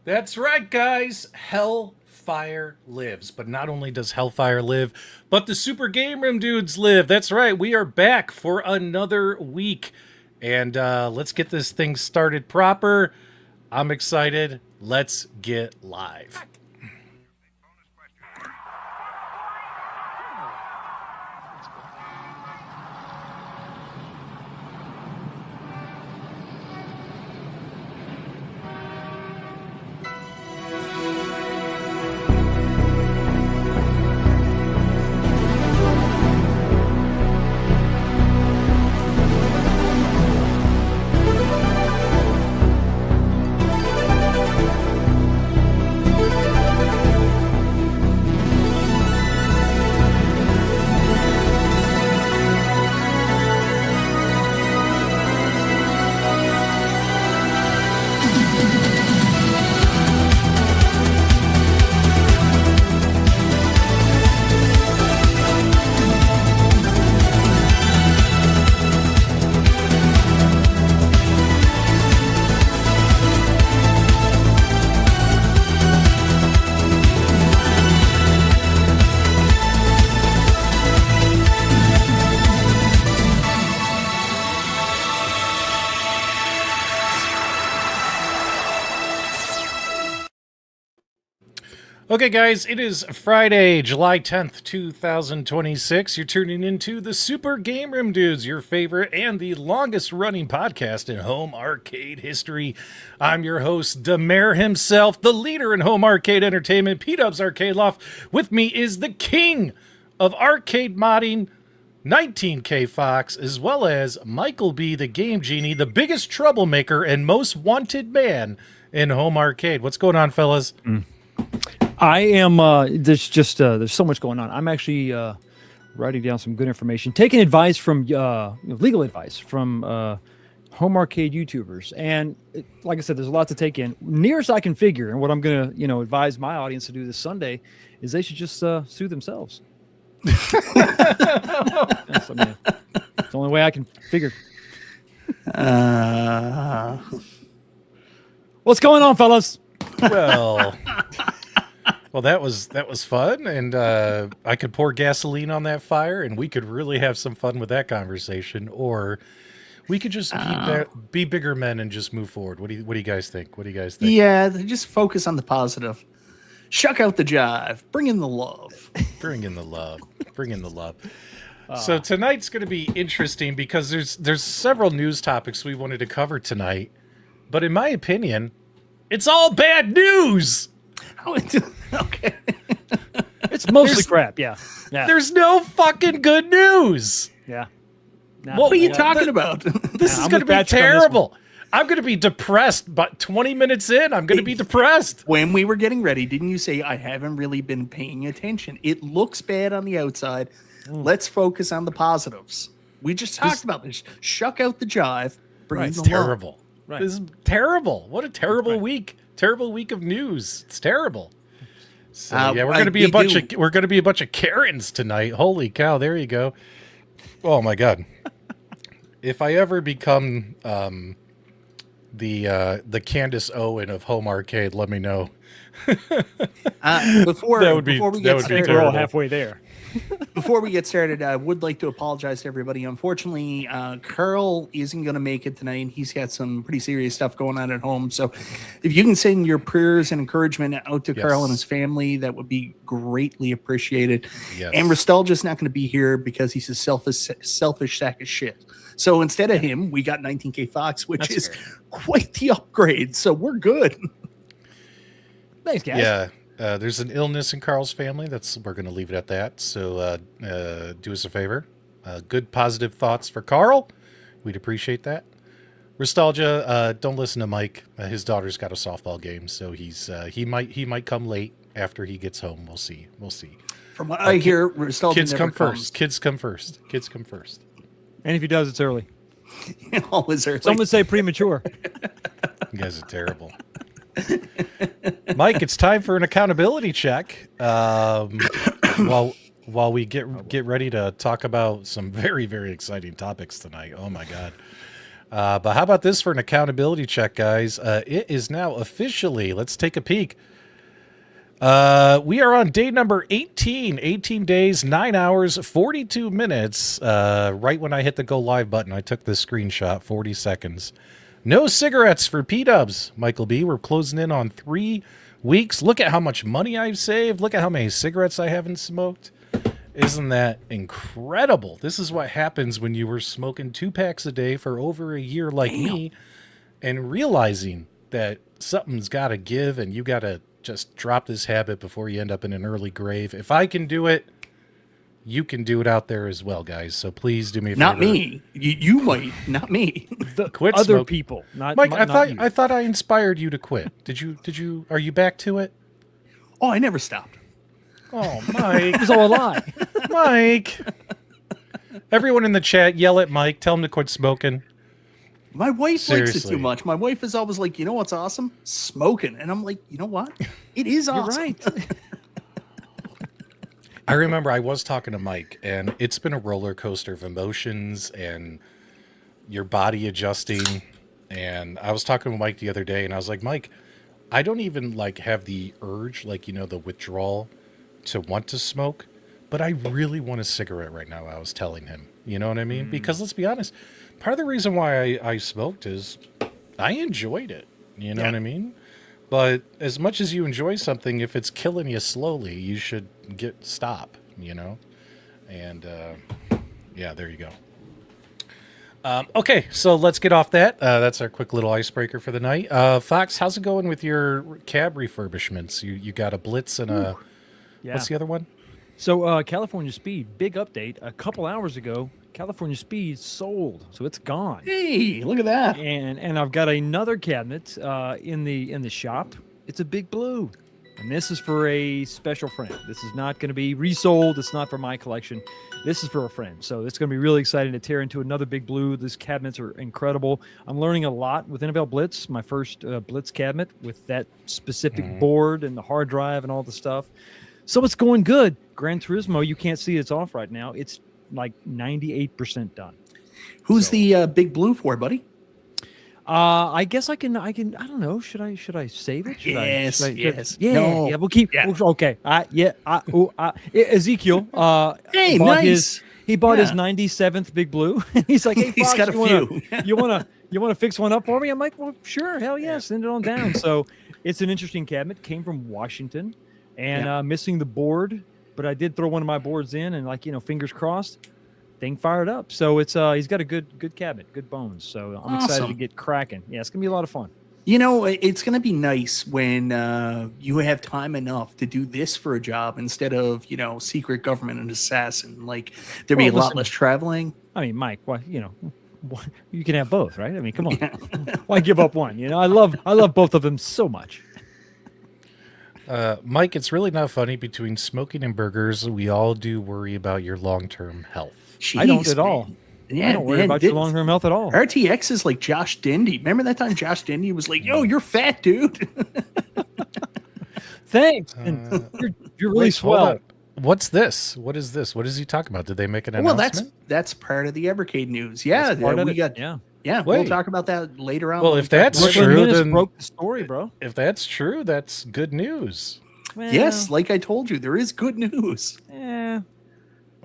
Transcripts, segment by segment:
That's right, guys. Hellfire lives. But not only does Hellfire live, but the Super Game Room dudes live. That's right. We are back for another week. And let's get this thing started proper. I'm excited. Let's get live. Okay, guys, it is Friday, July 10th, 2026. You're tuning into the Super Game Room Dudes, your favorite and the longest running podcast in home arcade history. I'm your host, the mayor himself, the leader in home arcade entertainment, P-Dubs Arcade Loft. With me is the king of arcade modding, 19K Fox, as well as Michael B, the Game Genie, the biggest troublemaker and most wanted man in home arcade. What's going on, fellas? I am, there's so much going on. I'm actually writing down some good information, taking advice from, legal advice from home arcade YouTubers. And like I said, there's a lot to take in. Nearest I can figure, and what I'm going to, advise my audience to do this Sunday is they should just sue themselves. It's the only way I can figure. What's going on, fellas? Well, that was fun, and I could pour gasoline on that fire, and we could really have some fun with that conversation, or we could just be bigger men and just move forward. What do you guys think? Yeah, just focus on the positive. Shuck out the jive. Bring in the love. Bring in the love. So tonight's going to be interesting because there's several news topics we wanted to cover tonight, but in my opinion, it's all bad news. Okay. It's mostly crap. Yeah. There's no fucking good news. Yeah. No, what are you talking about? This is going to be terrible. I'm going to be depressed, but 20 minutes in, I'm going to be depressed. When we were getting ready, didn't you say, I haven't really been paying attention? It looks bad on the outside. Let's focus on the positives. We just talked about this. Shuck out the jive. It's terrible. Right. This is terrible. What a terrible week. Terrible week of news. It's terrible. So yeah, we're going to be a bunch of Karens tonight. Holy cow! There you go. Oh my god! If I ever become the Candace Owen of home arcade, let me know. Before we get started, we're all halfway there. Before we get started, I would like to apologize to everybody. Unfortunately, Carl isn't going to make it tonight. He's got some pretty serious stuff going on at home. So if you can send your prayers and encouragement out to Carl and his family, that would be greatly appreciated. Yes. And Nostalgia's not going to be here because he's a selfish sack of shit. So instead of him, we got 19K Fox, which is quite the upgrade. So we're good. Thanks, guys. Yeah. There's an illness in Carl's family. We're going to leave it at that. So do us a favor. Good positive thoughts for Carl. We'd appreciate that. Nostalgia, don't listen to Mike. His daughter's got a softball game, so he might come late after he gets home. We'll see. From what I hear, Nostalgia kids come first. Kids come first. And if he does, it's early. Always early. Some would say premature. You guys are terrible. Mike, it's time for an accountability check. While we get ready to talk about some very, very exciting topics tonight. Oh my god. But how about this for an accountability check, guys? It is now officially, let's take a peek. We are on day number 18. 18 days, 9 hours, 42 minutes. Right when I hit the go live button, I took this screenshot, 40 seconds. No cigarettes for P-dubs, Michael B. We're closing in on 3 weeks. Look at how much money I've saved. Look at how many cigarettes I haven't smoked. Isn't that incredible? This is what happens when you were smoking 2 packs a day for over a year like me and realizing that something's got to give and you got to just drop this habit before you end up in an early grave. If I can do it, you can do it out there as well, guys. So please do me a favor. Not me. You might, not me. Quit Other smoke. people, not Mike, not I thought I inspired you to quit. Did you are you back to it? Oh, I never stopped. Oh, Mike. It was all a lie. Mike. Everyone in the chat, yell at Mike. Tell him to quit smoking. My wife likes it Seriously. too much. My wife is always like, you know what's awesome? Smoking. And I'm like, you know what? It is You're awesome. right. I remember I was talking to Mike, and it's been a roller coaster of emotions and your body adjusting. And I was talking to Mike the other day, and I was like, Mike, I don't even like have the urge, like, you know, the withdrawal to want to smoke, but I really want a cigarette right now. I was telling him, you know what I mean? Because let's be honest, part of the reason why I smoked is I enjoyed it. You know what I mean? But as much as you enjoy something, if it's killing you slowly, you should stop, you know? And yeah, there you go. Okay, so let's get off that. That's our quick little icebreaker for the night. Fox, how's it going with your cab refurbishments? You got a Blitz and a... Yeah. What's the other one? So California Speed, big update. A couple hours ago, California Speed sold, so it's gone. Hey, look at that. And I've got another cabinet in the shop. It's a Big Blue, and this is for a special friend. This is not going to be resold. It's not for my collection. This is for a friend. So it's going to be really exciting to tear into another Big Blue. These cabinets are incredible. I'm learning a lot with Innovel Blitz, my first Blitz cabinet with that specific board and the hard drive and all the stuff. So it's going good. Gran Turismo, you can't see it's off right now. It's like 98% done. Who's the Big Blue for, buddy? I guess I don't know. Should I save it? Yes. Yeah. No. Yeah. We'll keep. Yeah. Okay. Ezekiel. Hey, bought nice. He bought his 97th Big Blue. He's like, hey, Fox, He's got a few. you wanna fix one up for me? I'm like, well, sure, hell yeah, send it on down. So it's an interesting cabinet. Came from Washington, and missing the board, but I did throw one of my boards in, and fingers crossed, thing fired up. So it's he's got a good cabinet, good bones. So I'm excited to get cracking. Yeah, it's gonna be a lot of fun. You know, it's going to be nice when you have time enough to do this for a job instead of, secret government and assassin. Like, there'd be a lot less traveling. I mean, Mike, you can have both, right? I mean, come on. Why give up one? I love both of them so much. Mike, it's really not funny. Between smoking and burgers, we all do worry about your long-term health. Jeez, I don't at all. Yeah, I don't worry about your long-term health at all. RTX is like Josh Dindy. Remember that time Josh Dindy was like, yo, you're fat, dude. Thanks. You're really swell. What's this? What is this? What is he talking about? Did they make an announcement? Well, that's part of the Evercade news. Yeah, Yeah, we'll talk about that later on. Well, if that's Brooklyn true, Minutes then broke the story, bro. If that's true, that's good news. Well, yes, like I told you, there is good news.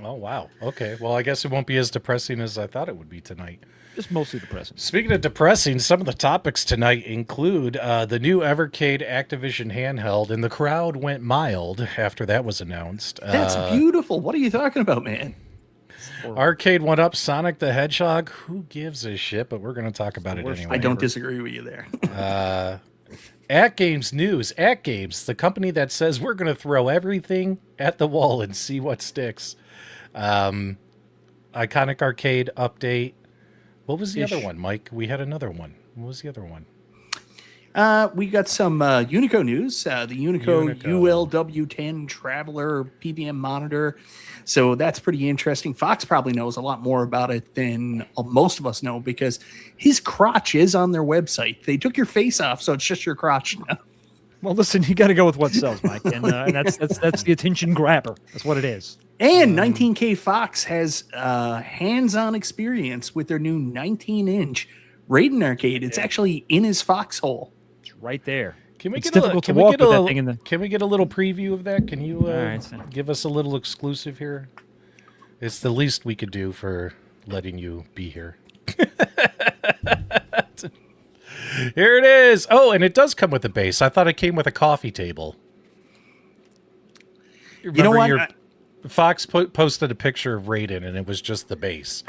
Oh, wow. Okay. Well, I guess it won't be as depressing as I thought it would be tonight. Just mostly depressing. Speaking of depressing, some of the topics tonight include the new Evercade Activision handheld, and the crowd went mild after that was announced. That's beautiful. What are you talking about, man? Arcade1Up, Sonic the Hedgehog. Who gives a shit? But we're going to talk about it anyway. I don't disagree with you there. AtGames news. AtGames, the company that says we're going to throw everything at the wall and see what sticks. Iconic Arcade update. What was the other one, Mike? We had another one. What was the other one? We got some Unico news. The Unico ULW10 Traveler PVM monitor. So that's pretty interesting. Fox probably knows a lot more about it than most of us know because his crotch is on their website. They took your face off, so it's just your crotch now. Well, listen, you got to go with what sells, Mike, and that's the attention grabber. That's what it is. And 19K Fox has hands-on experience with their new 19-inch Raiden arcade. It's actually in his foxhole. It's right there. Can we It's get a, difficult to can we walk get with a, that thing in the. Can we get a little preview of that? Can you right, so- give us a little exclusive here? It's the least we could do for letting you be here. Here it is. Oh, and it does come with a base. I thought it came with a coffee table. You know what? Fox posted a picture of Raiden, and it was just the base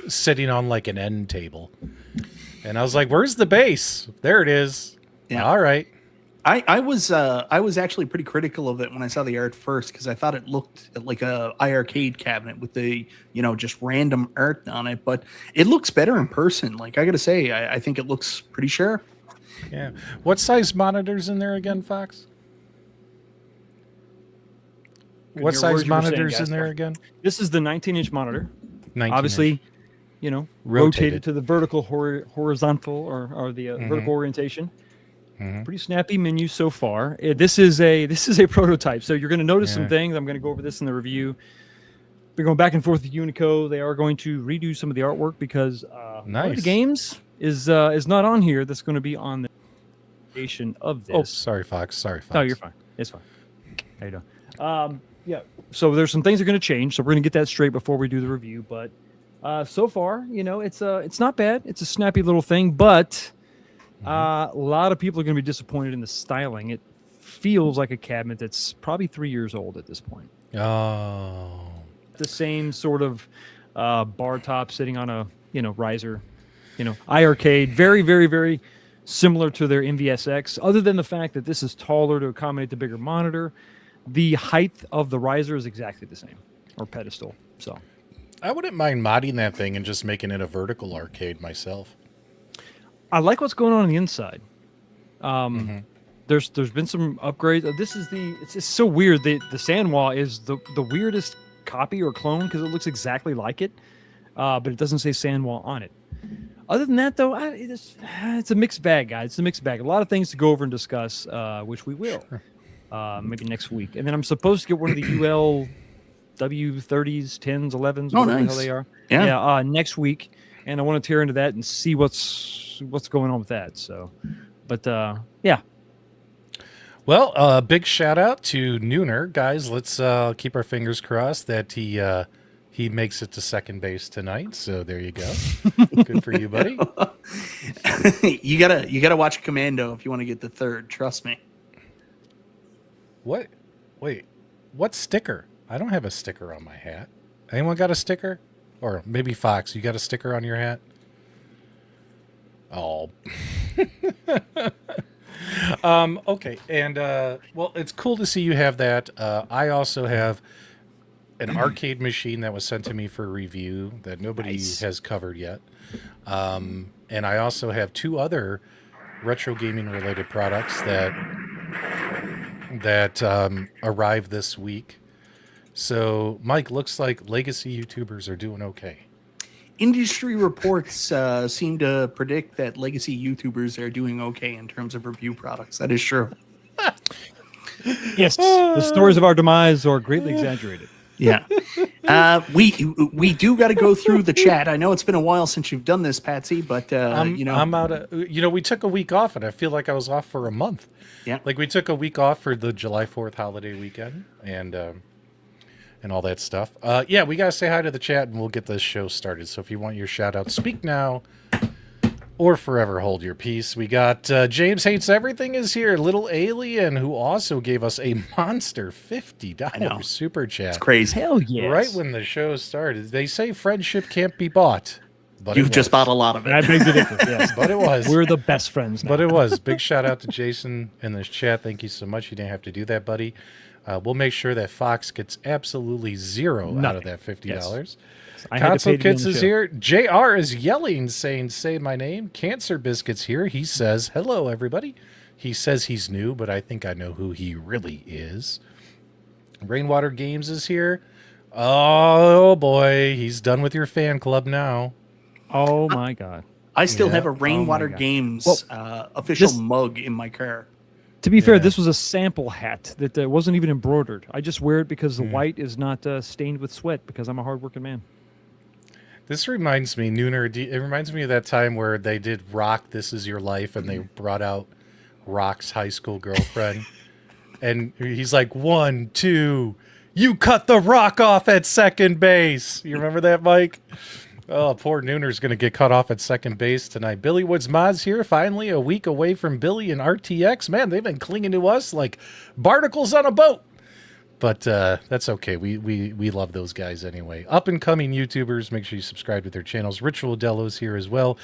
sitting on like an end table. And I was like, "Where's the base?" There it is. Yeah. All right. I was actually pretty critical of it when I saw the art first because I thought it looked like a iArcade cabinet with the just random art on it, but it looks better in person. Like I gotta say, I think it looks pretty sharp. Yeah. What size monitors in there again, Fox? What size monitors in there again? This is the 19-inch monitor. 19 Obviously, inch. rotated to the vertical horizontal or the vertical orientation. Mm-hmm. Pretty snappy menu so far. This is a prototype, so you're going to notice some things. I'm going to go over this in the review. We're going back and forth with Unico. They are going to redo some of the artwork because one of the games is not on here. That's going to be on the creation of this. Oh, sorry, Fox. No, you're fine. It's fine. How you doing? Yeah. So there's some things that are going to change. So we're going to get that straight before we do the review. But so far, it's not bad. It's a snappy little thing, but a lot of people are going to be disappointed in the styling. It feels like a cabinet that's probably 3 years old at this point. Oh. The same sort of bar top sitting on a riser. iArcade, very, very, very similar to their MVSX. Other than the fact that this is taller to accommodate the bigger monitor. The height of the riser is exactly the same, or pedestal. So, I wouldn't mind modding that thing and just making it a vertical arcade myself. I like what's going on the inside. There's been some upgrades. It's just so weird. The sand wall is the weirdest copy or clone because it looks exactly like it, but it doesn't say sand wall on it. Other than that, though, it's a mixed bag, guys. It's a mixed bag. A lot of things to go over and discuss, which we will. Sure. Maybe next week. And then I'm supposed to get one of the UL W30s, 10s, 11s, whatever the hell they are. Yeah, next week. And I want to tear into that and see what's going on with that. So, but yeah. Well, big shout out to Nooner. Guys, let's keep our fingers crossed that he makes it to second base tonight. So there you go. Good for you, buddy. You gotta watch Commando if you want to get the third. Trust me. What? Wait, what sticker? I don't have a sticker on my hat. Anyone got a sticker? Or maybe Fox, you got a sticker on your hat? Oh. Okay, and well, it's cool to see you have that. I also have an arcade machine that was sent to me for review that nobody has covered yet. And I also have two other retro gaming related products that arrived this week. So, Mike, looks like legacy YouTubers are doing okay. Industry reports seem to predict that legacy YouTubers are doing okay in terms of review products. That is true. Yes, the stories of our demise are greatly exaggerated. Yeah. We do got to go through the chat. I know it's been a while since you've done this, Patsy, but I'm out of, we took a week off and I feel like I was off for a month. Yeah. Like we took a week off for the July 4th holiday weekend and all that stuff. Yeah, we got to say hi to the chat and we'll get this show started. So if you want your shout out, speak now or forever hold your peace. We got James Hates Everything is here. Little Alien, who also gave us a monster $50 super chat. It's crazy. Hell yes. Right when the show started. They say friendship can't be bought. But You've just bought a lot of it. I beg the difference, yes. But it was. We're the best friends now. But it was. Big shout out to Jason in this chat. Thank you so much. You didn't have to do that, buddy. We'll make sure that Fox gets absolutely zero out of that $50. Yes. Console Kids is here. JR is yelling, saying, say my name. Cancer Biscuit's here. He says, hello, everybody. He says he's new, but I think I know who he really is. Rainwater Games is here. Oh, boy. He's done with your fan club now. Oh, my God. I still have a Rainwater Games official mug in my car. To be fair, this was a sample hat that wasn't even embroidered. I just wear it because the white is not stained with sweat because I'm a hardworking man. This reminds me, Nooner, it reminds me of that time where they did Rock, This Is Your Life, and they brought out Rock's high school girlfriend. And he's like, 1, 2, you cut the rock off at second base. You remember that, Mike? Oh, poor Nooner's going to get cut off at second base tonight. Billy Woods Mods here, finally a week away from Billy and RTX. Man, they've been clinging to us like barnacles on a boat. But that's okay. We love those guys anyway. Up-and-coming YouTubers. Make sure you subscribe to their channels. Ritual Delos here as well.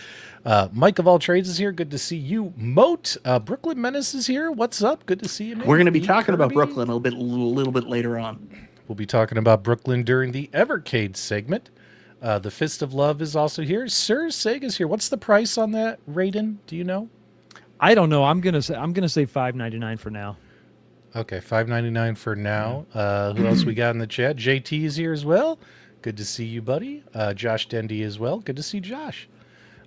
Mike of All Trades is here. Good to see you. Moat. Brooklyn Menace is here. What's up? Good to see you, man. We're going to be talking about Brooklyn a little bit later on. We'll be talking about Brooklyn during the Evercade segment. The Fist of Love is also here. Sir Sega's here. What's the price on that, Raiden? Do you know? I don't know. I'm gonna say $5.99 for now. Okay, $5.99 for now. Who else we got in the chat? JT is here as well. Good to see you, buddy. Josh Dendy as well. Good to see Josh.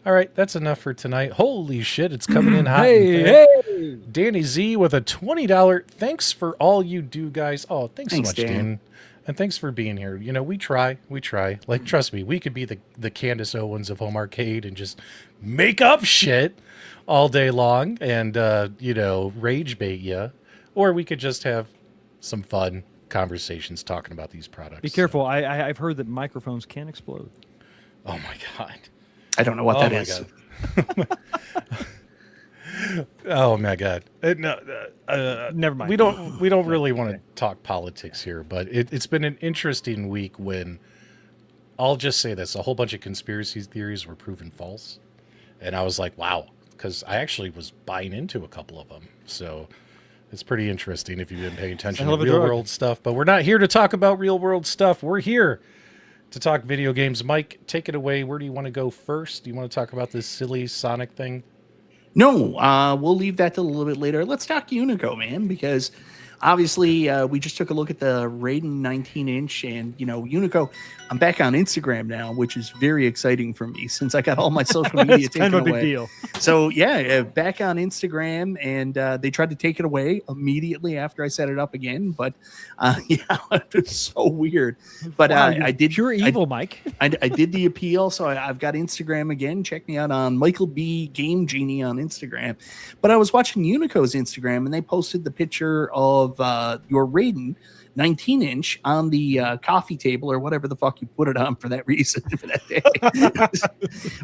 All right, that's enough for tonight. Holy shit, it's coming in hot. Hey. Danny Z with a $20. Thanks for all you do, guys. Oh, thanks so much, Dan. And thanks for being here. You know, we try. Like, trust me, we could be the Candace Owens of Home Arcade and just make up shit all day long and, rage bait you. Or we could just have some fun conversations talking about these products. Be careful. I've heard that microphones can explode. Oh, my God. I don't know what that is. Oh, my God. Never mind. We don't really want to talk politics here, but it's been an interesting week when, I'll just say this, a whole bunch of conspiracy theories were proven false. And I was like, wow, because I actually was buying into a couple of them. So it's pretty interesting if you've been paying attention to real world stuff. But we're not here to talk about real world stuff. We're here to talk video games. Mike, take it away. Where do you want to go first? Do you want to talk about this silly Sonic thing? No, we'll leave that till a little bit later. Let's talk Unico, man, because obviously we just took a look at the Raiden 19-inch, and, Unico, I'm back on Instagram now, which is very exciting for me since I got all my social media taken kind of a away. big deal. So, back on Instagram, and they tried to take it away immediately after I set it up again, but, it's so weird. But I did... Pure evil, Mike. I did the appeal, so I've got Instagram again. Check me out on Michael B. Game Genie on Instagram. But I was watching Unico's Instagram, and they posted the picture of your Raiden 19-inch on the coffee table or whatever the fuck you put it on for that reason for that day.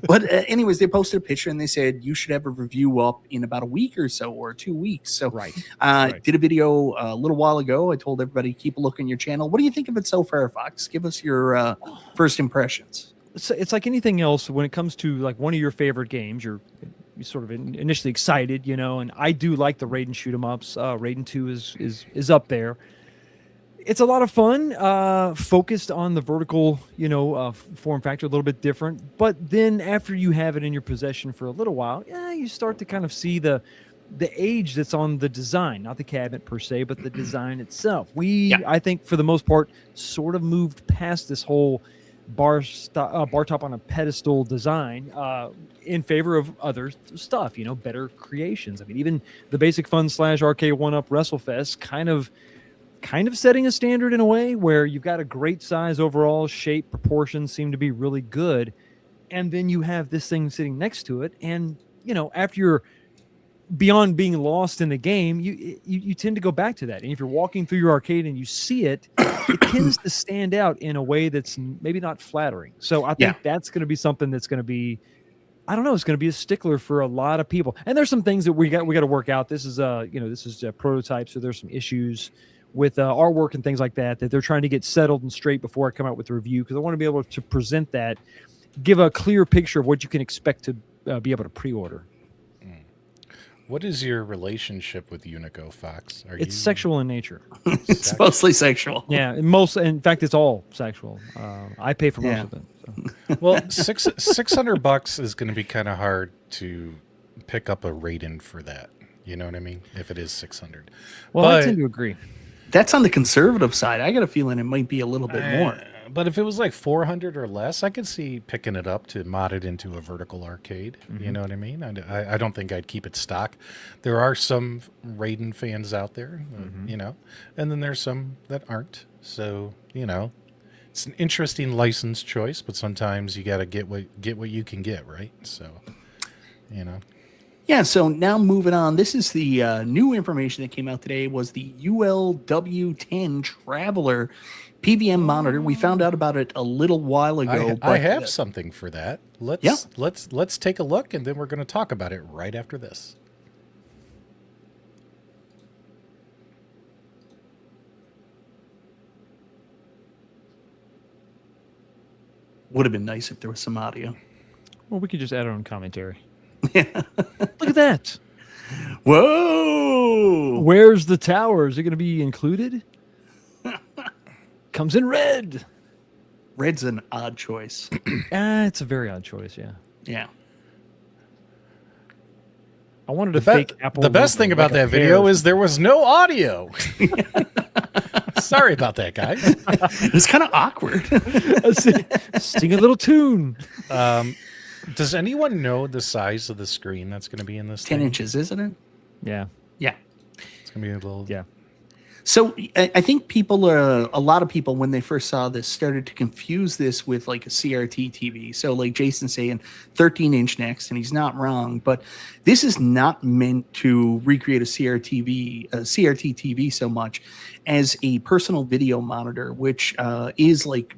But anyways, they posted a picture and they said you should have a review up in about a week or so, or 2 weeks. So right. Did a video a little while ago. I told everybody keep a look on your channel. What do you think of it so far, Fox? Give us your first impressions. It's like anything else when it comes to like one of your favorite games. You're sort of initially excited, and I do like the Raiden shoot 'em ups. Raiden 2 is up there. It's a lot of fun, focused on the vertical, form factor, a little bit different. But then after you have it in your possession for a little while, you start to kind of see the age that's on the design, not the cabinet per se, but the design itself. I think for the most part, sort of moved past this whole bar top on a pedestal design in favor of other stuff, better creations. I mean, even the Basic Fun / Arcade1Up WrestleFest kind of setting a standard in a way where you've got a great size overall, shape, proportions seem to be really good. And then you have this thing sitting next to it. And, after you're beyond being lost in the game, you tend to go back to that. And if you're walking through your arcade and you see it, it tends to stand out in a way that's maybe not flattering. So I think that's going to be something that's going to be, I don't know, it's going to be a stickler for a lot of people. And there's some things that we got to work out. This is this is a prototype, so there's some issues with artwork and things like that they're trying to get settled and straight before I come out with the review, because I want to be able to present that, give a clear picture of what you can expect to be able to pre-order. What is your relationship with Unico, Fox? It's sexual in nature. It's mostly sexual. Yeah, in fact, it's all sexual. I pay for most of it. So. Well, $600 is going to be kind of hard to pick up a Raiden for that. You know what I mean? If it is 600. Well, I tend to agree. That's on the conservative side. I got a feeling it might be a little bit more. But if it was like 400 or less, I could see picking it up to mod it into a vertical arcade. Mm-hmm. You know what I mean? I don't think I'd keep it stock. There are some Raiden fans out there, and then there's some that aren't. So, it's it's an interesting license choice, but sometimes you got to get what you can get, right? So, you know. Yeah, so now moving on. This is the new information that came out today was the ULW10 Traveler PVM monitor. We found out about it a little while ago. I have something for that. Let's take a look, and then we're going to talk about it right after this. Would have been nice if there was some audio. Well, we could just add our own commentary. Look at that. Whoa! Where's the tower? Is it going to be included? Comes in red. Red's an odd choice. It's a very odd choice, yeah. Yeah. I wanted a fake Apple. The best thing about that video is there was no audio. Sorry about that, guys. It was kind of awkward. Sing a little tune. Does anyone know the size of the screen that's going to be in this 10 thing? inches, isn't it? Yeah. Yeah. It's going to be a little... Yeah. So I think a lot of people, when they first saw this, started to confuse this with like a CRT TV. So like Jason's saying 13-inch next, and he's not wrong, but this is not meant to recreate a CRT TV so much as a personal video monitor, which is like,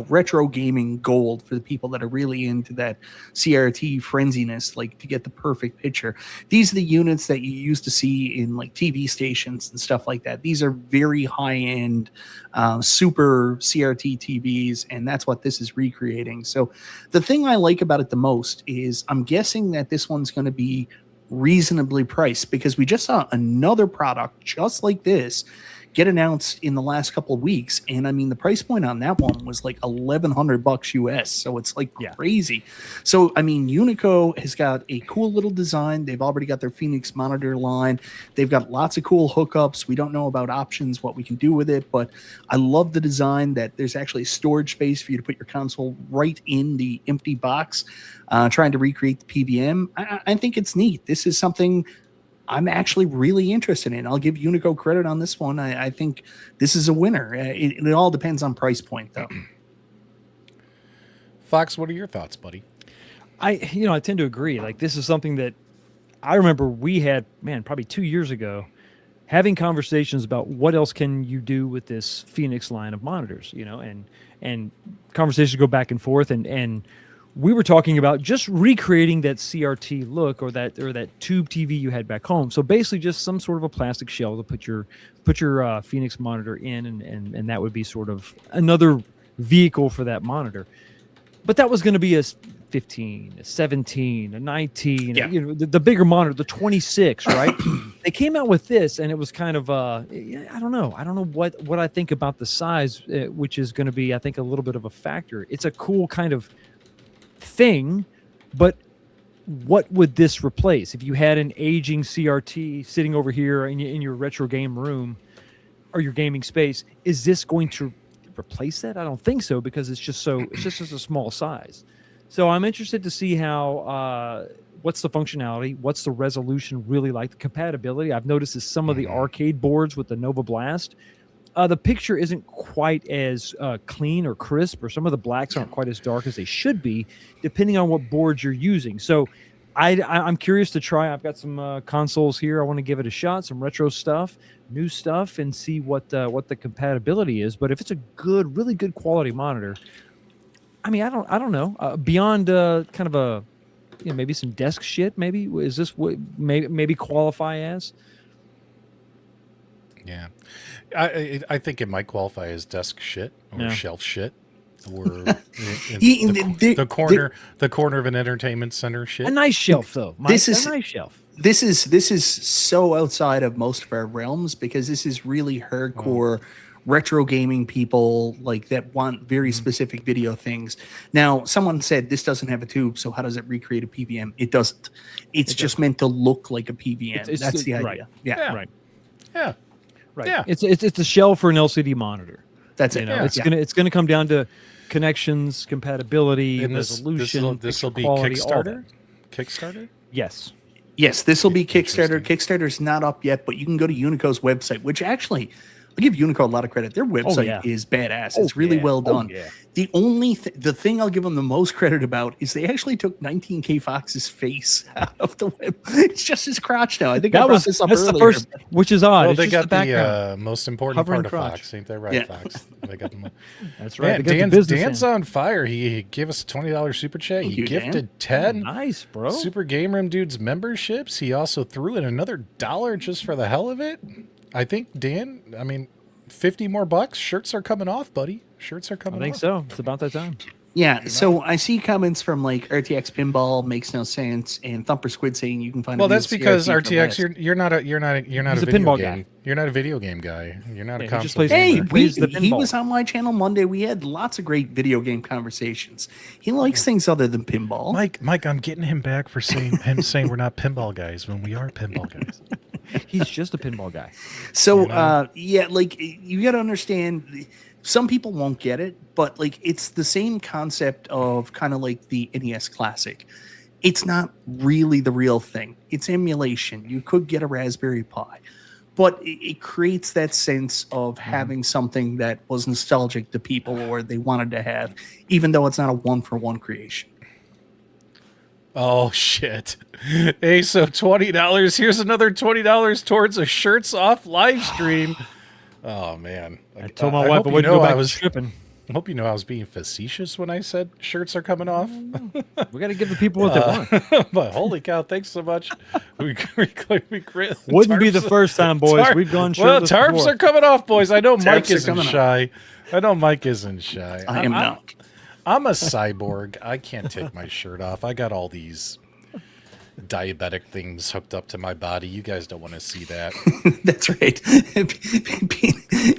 retro gaming gold for the people that are really into that CRT frenziness, like to get the perfect picture. These are the units that you used to see in like TV stations and stuff like that. These are very high-end, super CRT TVs, and that's what this is recreating. So the thing I like about it the most is I'm guessing that this one's going to be reasonably priced, because we just saw another product just like this get announced in the last couple of weeks, and I mean the price point on that one was like $1,100 US, so it's like crazy. So I mean, Unico has got a cool little design. They've already got their Phoenix monitor line. They've got lots of cool hookups. We don't know about options, what we can do with it, but I love the design that there's actually storage space for you to put your console right in the empty box. Trying to recreate the PVM, I think it's neat. This is something I'm actually really interested in. I'll give Unico credit on this one. I think this is a winner. It all depends on price point, though. Fox, what are your thoughts, buddy? I tend to agree. Like, this is something that I remember we had, probably 2 years ago, having conversations about what else can you do with this Phoenix line of monitors, and conversations go back and forth, and we were talking about just recreating that CRT look or that tube TV you had back home. So basically just some sort of a plastic shell to put your Phoenix monitor in, and that would be sort of another vehicle for that monitor. But that was going to be a 15, a 17, a 19, the bigger monitor, the 26, right? They came out with this, and it was kind of I don't know what I think about the size, which is going to be, I think, a little bit of a factor. It's a cool kind of thing, but what would this replace? If you had an aging CRT sitting over here in your retro game room or your gaming space, is this going to replace that? I don't think so, because it's just a small size. So I'm interested to see how what's the functionality, what's the resolution really like, the compatibility. I've noticed that some of the arcade boards with the Nova Blast, the picture isn't quite as clean or crisp, or some of the blacks aren't quite as dark as they should be, depending on what board you're using. So I'm curious to try. I've got some consoles here. I want to give it a shot, some retro stuff, new stuff, and see what the compatibility is. But if it's a really good quality monitor, I mean, I don't know. Beyond kind of a, maybe some desk shit. Maybe is this what maybe qualify as? Yeah, I think it might qualify as desk shit or shelf shit, or the corner of an entertainment center shit. A nice shelf, though. A nice shelf. This is so outside of most of our realms, because this is really hardcore retro gaming people like that want very specific video things. Now, someone said this doesn't have a tube, so how does it recreate a PVM? It doesn't. It's just meant to look like a PVM. That's the idea. Right. Yeah. Right. Yeah. Right. Yeah. It's a shell for an LCD monitor. That's it. It's gonna come down to connections, compatibility, And resolution. this will be quality, Kickstarter. Kickstarter. Yes. Yes, this will be Kickstarter. Kickstarter's not up yet, but you can go to Unico's website, which actually I'll give Unico a lot of credit. Their website yeah. is badass. It's really yeah. well done. Yeah. The only the thing I'll give them the most credit about is they actually took 19K Fox's face out of the web. It's just his crotch now. I think I brought this up that's earlier. the first, which is odd. Well, It's they just got the background. the most important Hovering part of crotch. Fox, ain't that right, Yeah. Fox? They got them. That's right. Man, They got the business Dan's in. on fire. He gave us a $20 super chat. Thank He you, Dan. gifted 10 Nice, bro. Super Game Room Dudes memberships. He also threw in another $1 just for the hell of it. I think, Dan, 50 more bucks. Shirts are coming off, buddy. Shirts are I coming think off. so. It's about that time. Yeah, so I see comments from like RTX Pinball makes no sense and Thumper Squid saying you can find. Well, a that's because CRT for less. RTX, you're not a He's video a pinball game. guy. You're not a video game guy. You're not Yeah, a he console just plays- Hey, gamer. plays the he pinball. was on my channel Monday. We had lots of great video game conversations. He likes things other than pinball. Mike, I'm getting him back for saying we're not pinball guys when we are pinball guys. He's just a pinball guy. So, You know? yeah, like you got to understand, some people won't get it, but like it's the same concept of kind of like the NES Classic. It's not really the real thing. It's emulation. You could get a Raspberry Pi, but it creates that sense of having something that was nostalgic to people or they wanted to have, even though it's not a one-for-one creation. Oh shit. Hey, so $20. Here's another $20 towards a shirts off live stream. Oh man. I told my I wife hope I you wouldn't know go back I was to stripping. I hope you know I was being facetious when I said shirts are coming off. We got to give the people what they want. But holy cow, thanks so much. We Wouldn't be the tarps- first time, boys. We've gone Well, shirtless tarps before. are coming off, boys. I know Tarps Mike are isn't coming off. shy. I know Mike isn't shy. I am not. I'm a cyborg. I can't take my shirt off. I got all these diabetic things hooked up to my body. You guys don't want to see that. That's right.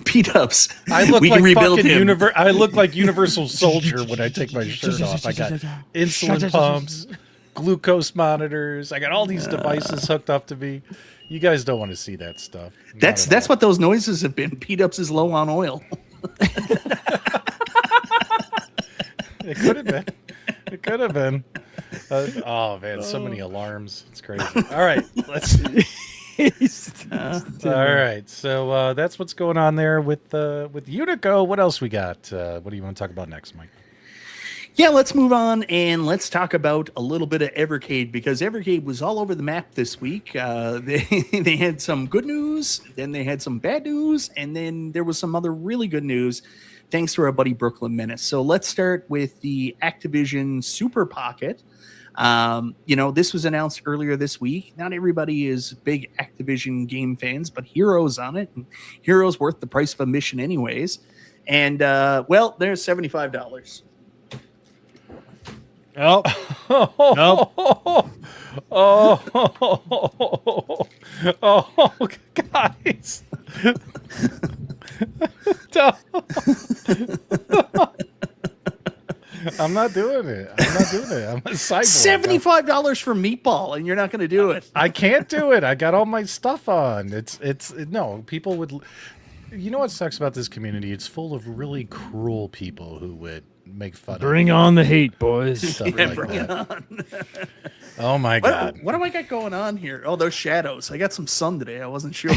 Pete Ups. I look We like can rebuild fucking him. I look like Universal Soldier when I take my shirt off. I got insulin pumps, glucose monitors. I got all these devices hooked up to me. You guys don't want to see that stuff. Not That's at all. what those noises have been. Pete Ups is low on oil. It could have been. It could have been. Oh man, so many alarms. It's crazy. All right, let's. All right, so that's what's going on there with Unico. What else we got? What do you want to talk about next, Mike? Yeah, let's move on and let's talk about a little bit of Evercade because Evercade was all over the map this week. They had some good news, then they had some bad news, and then there was some other really good news thanks to our buddy Brooklyn Menace. So let's start with the Activision Super Pocket. This was announced earlier this week. Not everybody is big Activision game fans, but Hero's on it. And Hero's worth the price of admission anyways. And, there's $75. Oh, oh, guys. I'm not doing it. I'm a cyborg. $75 for Meatball, and you're not going to do it. I can't do it. I got all my stuff on. No, people would. You know what sucks about this community? It's full of really cruel people who would make fun bring of on the hate, boys. stuff Yeah, like bring that. it on. Oh my god. What do I got going on here? Oh, those shadows. I got some sun today. I wasn't sure.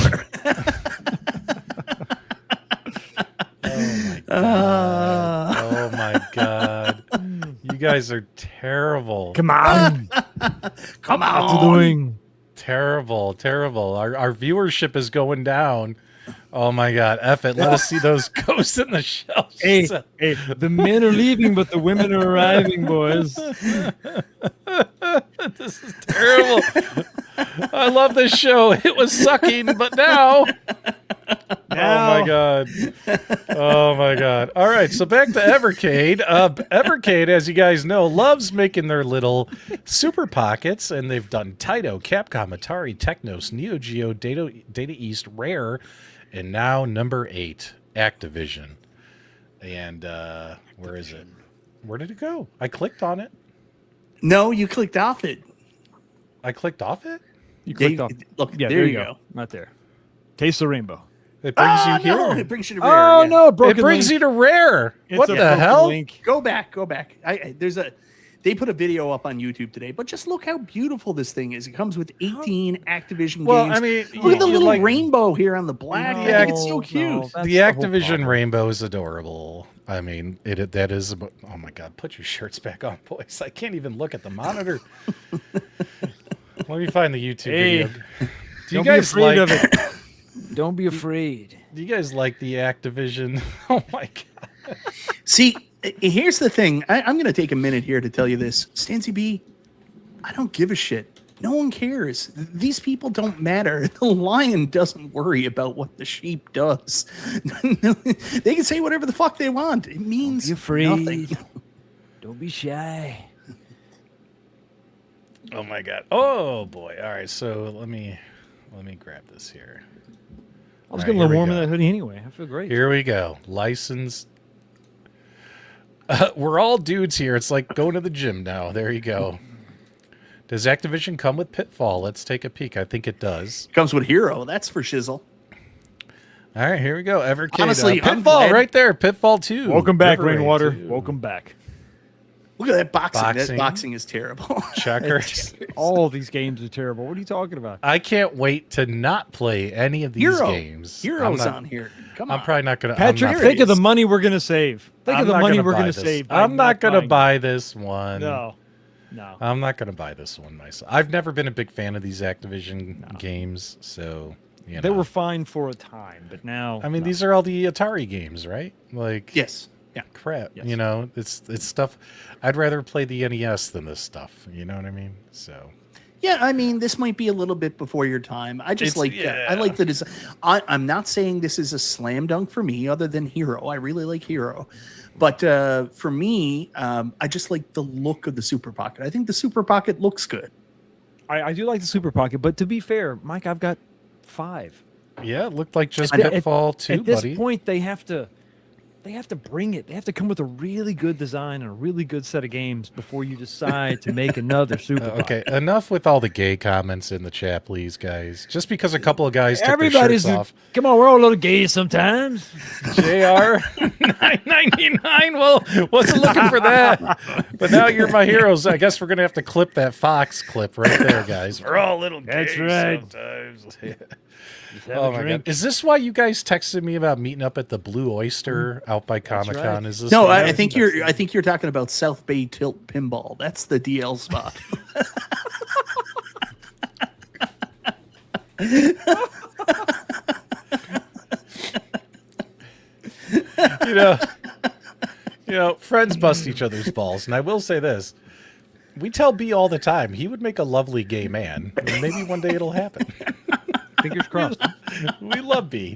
Oh my god. You guys are terrible. Come on. Come What on. you doing? Terrible. Our viewership is going down. Oh my god. F it. Let us see those ghosts in the shells. Hey, the men are leaving, but the women are arriving, boys. This is terrible. I love this show. It was sucking, but now. Oh my god. Oh my god. All right, so back to Evercade. Evercade, as you guys know, loves making their little super pockets, and they've done Taito, Capcom, Atari, Technos, Neo Geo, Data East, Rare, and now number 8, Activision. And where is it? Where did it go? I clicked on it. No, you clicked off it. I clicked off it? You clicked off. Look, Yeah, there you go. Right there. Taste the rainbow. It brings you here. No, it brings you to Rare. Oh yeah. no, It broken brings link. you to Rare. It's What a the broken hell? link. Go back. They put a video up on YouTube today, but just look how beautiful this thing is. It comes with 18 Activision Well, games. I mean, look at the little like, rainbow here on the black. I think it's so cute. that's the the whole Activision problem. rainbow is adorable. I mean, that is. Oh my God! Put your shirts back on, boys. I can't even look at the monitor. Let me find the YouTube video. Do you Don't guys be afraid like? of it. Don't be afraid. Do you guys like the Activision? Oh my God! See, here's the thing. I'm going to take a minute here to tell you this. Stancy B, I don't give a shit. No one cares. These people don't matter. The lion doesn't worry about what the sheep does. They can say whatever the fuck they want. It means Don't be afraid. nothing. Don't be shy. Oh my God! Oh boy! All right, so let me grab this here. I was All getting right, a little here warm we in go. that hoodie anyway. I feel great. Here we go. License. We're all dudes here. It's like going to the gym now. There you go. Does Activision come with Pitfall? Let's take a peek. I think it does. Comes with Hero. That's for shizzle. All right, here we go. Evercade. Honestly, I'm Pitfall glad- right there. Pitfall 2. Welcome back, River Raid Rainwater. 2. Welcome back. Look at that boxing. Boxing. That boxing is terrible. Checkers. All these games are terrible. What are you talking about? I can't wait to not play any of these Hero. games. Hero's I'm not- on here. Come I'm on. probably not going to. Patrick, not- think of the Serious. money we're going to save. Think of the money we're going to save. by I'm not going to buying buy this one. it. No. I'm not going to buy this one myself. I've never been a big fan of these Activision games, so you know. They were fine for a time, but now. I mean, no. these are all the Atari games, right? Like, Yes. Yeah. crap. Yes. You know, it's stuff. I'd rather play the NES than this stuff. You know what I mean? So. Yeah, I mean, this might be a little bit before your time. I just It's- I like the design. I'm not saying this is a slam dunk for me, other than Hero. I really like Hero, but for me, I just like the look of the Super Pocket. I think the Super Pocket looks good. I do like the Super Pocket, but to be fair, Mike, I've got 5. Yeah, it looked like just At- Pitfall 2, At this buddy. point, they have to bring it. They have to come with a really good design and a really good set of games before you decide to make another Super Okay, Pocket. enough with all the gay comments in the chat, please, guys. Just because a couple of guys took their Everybody's shirts off. come on. We're all a little gay sometimes. JR 999. Well, wasn't looking for that. But now you're my heroes. I guess we're gonna have to clip that Fox clip right there, guys. We're all a little gay That's right. sometimes. Just have Oh a my drink. God! Is this why you guys texted me about meeting up at the Blue Oyster out by Comic Con? right. Is this No, why? I think you're talking about South Bay Tilt Pinball. That's the DL spot. you know, friends bust each other's balls, and I will say this: we tell B all the time he would make a lovely gay man. And maybe one day it'll happen. Fingers crossed. We love B.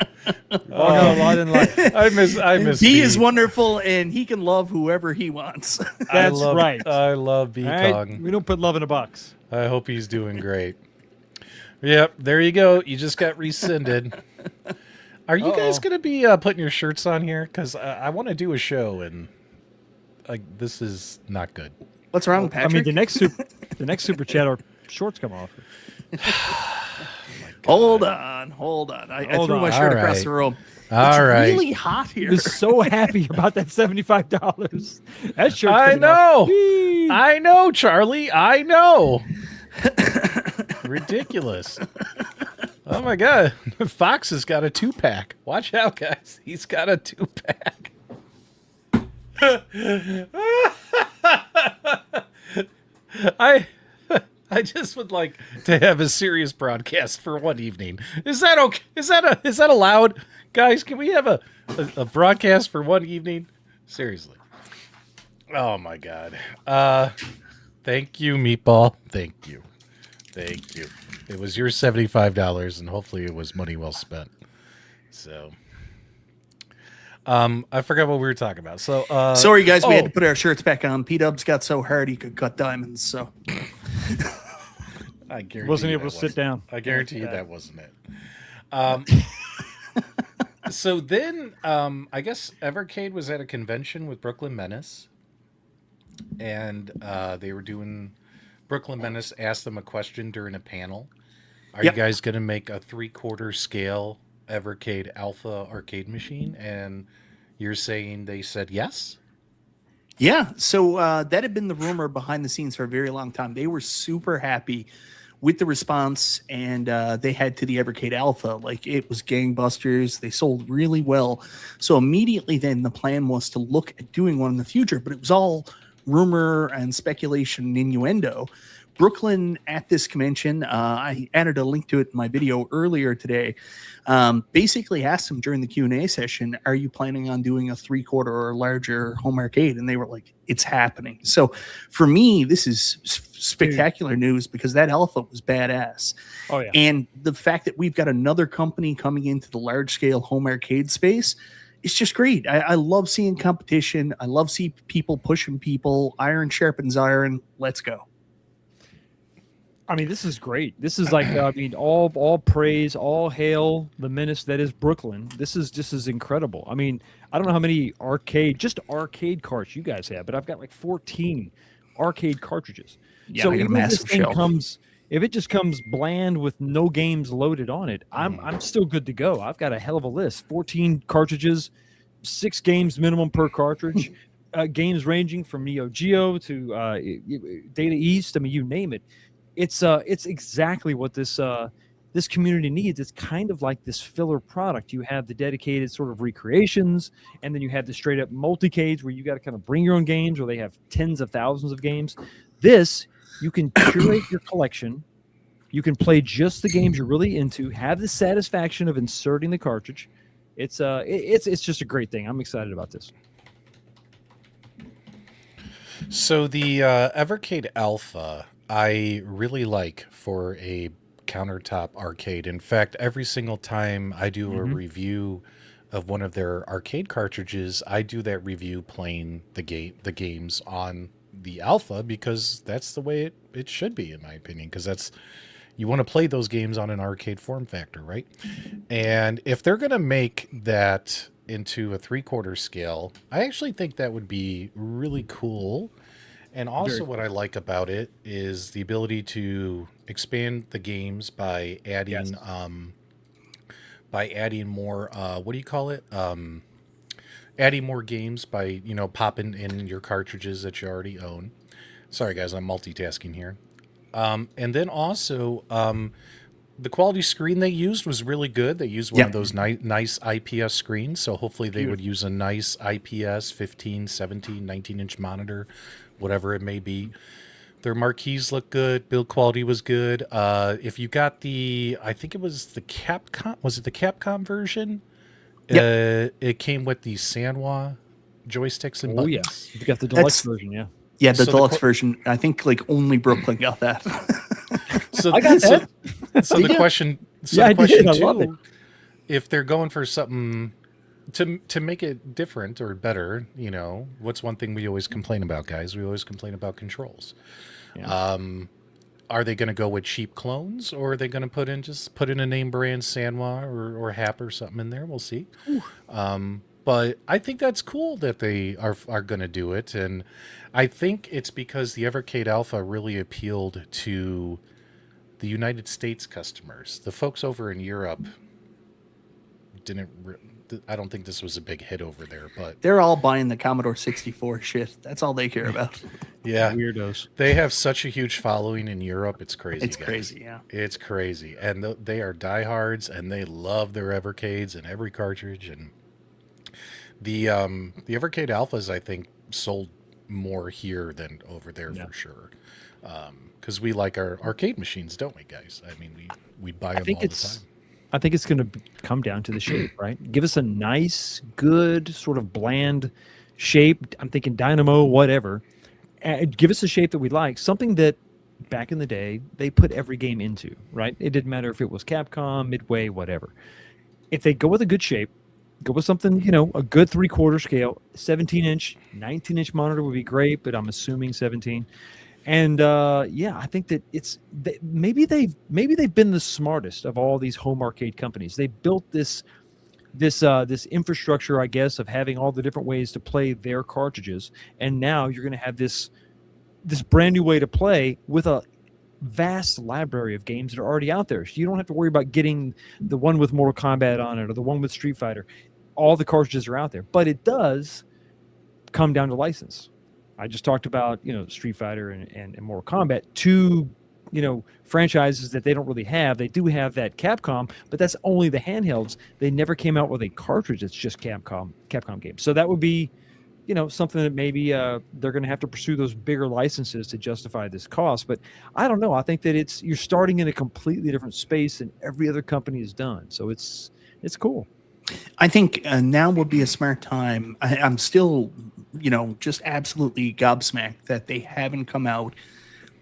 All got a lot in life. I miss B B. is wonderful, and he can love whoever he wants. I That's love, right. I love B All right? Kong. We don't put love in a box. I hope he's doing great. Yep, there you go. You just got rescinded. Are you guys going to be putting your shirts on here? Because I want to do a show, and this is not good. What's wrong, I Patrick? mean, the next super chat, our shorts come off. Hold on. I Hold threw my on. shirt All across right. the room. All it's right. really hot here. He was so happy about that $75. That shirt. I coming off. know. Whee! I know, Charlie. I know. Ridiculous. Oh my God. Fox has got a 2-pack. Watch out, guys. He's got a 2-pack. I just would like to have a serious broadcast for one evening. Is that okay? Is that allowed? Guys, can we have a broadcast for one evening? Seriously. Oh my God. Thank you, Meatball. Thank you. It was your $75, and hopefully it was money well spent. So, I forgot what we were talking about. So, Sorry, guys, we had to put our shirts back on. P-Dubs got so hard he could cut diamonds. So I guarantee Wasn't you able that to sit wasn't- down. I guarantee you that wasn't it. So then, I guess Evercade was at a convention with Brooklyn Menace, and they were doing. Brooklyn Menace asked them a question during a panel. Are Yep. you guys going to make a 3/4 scale Evercade Alpha arcade machine? And you're saying they said yes? Yeah, so that had been the rumor behind the scenes for a very long time. They were super happy with the response, and they head to the Evercade Alpha. Like, it was gangbusters. They sold really well. So immediately then the plan was to look at doing one in the future, but it was all rumor and speculation and innuendo. Brooklyn at this convention, I added a link to it in my video earlier today, basically asked them during the Q&A session, are you planning on doing a 3/4 or larger home arcade? And they were like, it's happening. So for me, this is spectacular news because that alpha was badass. Oh yeah. And the fact that we've got another company coming into the large scale home arcade space, it's just great. I love seeing competition. I love seeing people pushing people. Iron sharpens iron. Let's go. I mean, this is great. This is like, I mean, all praise, all hail the menace that is Brooklyn. This is incredible. I mean, I don't know how many arcade carts you guys have, but I've got like 14 arcade cartridges. Yeah, So I got a even if this massive thing shelf. if it just comes bland with no games loaded on it, I'm still good to go. I've got a hell of a list. 14 cartridges, 6 games minimum per cartridge. Games ranging from Neo Geo to Data East. I mean, you name it. It's exactly what this community needs. It's kind of like this filler product. You have the dedicated sort of recreations, and then you have the straight up multicades where you got to kind of bring your own games, or they have tens of thousands of games. This, you can curate your collection. You can play just the games you're really into. Have the satisfaction of inserting the cartridge. It's just a great thing. I'm excited about this. So the Evercade Alpha, I really like for a countertop arcade. In fact, every single time I do a review of one of their arcade cartridges, I do that review playing the games on the Alpha, because that's the way it should be, in my opinion, because that's, you want to play those games on an arcade form factor, right? And if they're going to make that into a 3/4 scale, I actually think that would be really cool. And also what I like about it is the ability to expand the games by adding more what do you call it? Adding more games by, you know, popping in your cartridges that you already own. Sorry guys, I'm multitasking here. And then also the quality screen they used was really good. They used one of those nice IPS screens, so hopefully they would use a nice IPS 15, 17, 19-inch monitor, whatever it may be. Their marquees look good. Build quality was good. If you got I think it was the Capcom, was it the Capcom version? Yep. It came with the Sanwa joysticks and buttons. Oh yeah, you got the deluxe version, yeah. Yeah, the So deluxe version. I think like only Brooklyn got that. So I got that. So the question, I love it. if they're going for something to make it different or better, you know, what's one thing we always complain about, guys? We always complain about controls. Yeah. Are they going to go with cheap clones, or are they going to put in a name brand Sanwa or Hap or something in there? We'll see. But I think that's cool that they are going to do it, and I think it's because the Evercade Alpha really appealed to the United States customers. The folks over in Europe didn't. I don't think this was a big hit over there, but They're all buying the Commodore 64 shit. That's all they care about. yeah, Weirdos. they have such a huge following in Europe. It's crazy. It's guys. crazy, yeah. It's crazy, and they are diehards, and they love their Evercades and every cartridge. And the Evercade Alphas, I think, sold more here than over there for sure. Because we like our arcade machines, don't we, guys? I mean, we buy them all the time. I think it's going to come down to the shape, right? Give us a nice, good, sort of bland shape. I'm thinking Dynamo, whatever. Give us a shape that we like. Something that back in the day, they put every game into, right? It didn't matter if it was Capcom, Midway, whatever. If they go with a good shape, go with something, you know, a good 3/4 scale, 17-inch, 19-inch monitor would be great, but I'm assuming 17. And I think that maybe they've been the smartest of all these home arcade companies. They built this infrastructure, I guess, of having all the different ways to play their cartridges, and now you're going to have this brand new way to play with a vast library of games that are already out there. So you don't have to worry about getting the one with Mortal Kombat on it or the one with Street Fighter. All the cartridges are out there, but it does come down to license. If you're going to I just talked about, Street Fighter and Mortal Kombat, two, franchises that they don't really have. They do have that Capcom, but that's only the handhelds. They never came out with a cartridge that's just Capcom games. So that would be, something that maybe they're going to have to pursue those bigger licenses to justify this cost. But I don't know. I think that you're starting in a completely different space than every other company has done. So it's cool. I think now would be a smart time. I'm still, just absolutely gobsmacked that they haven't come out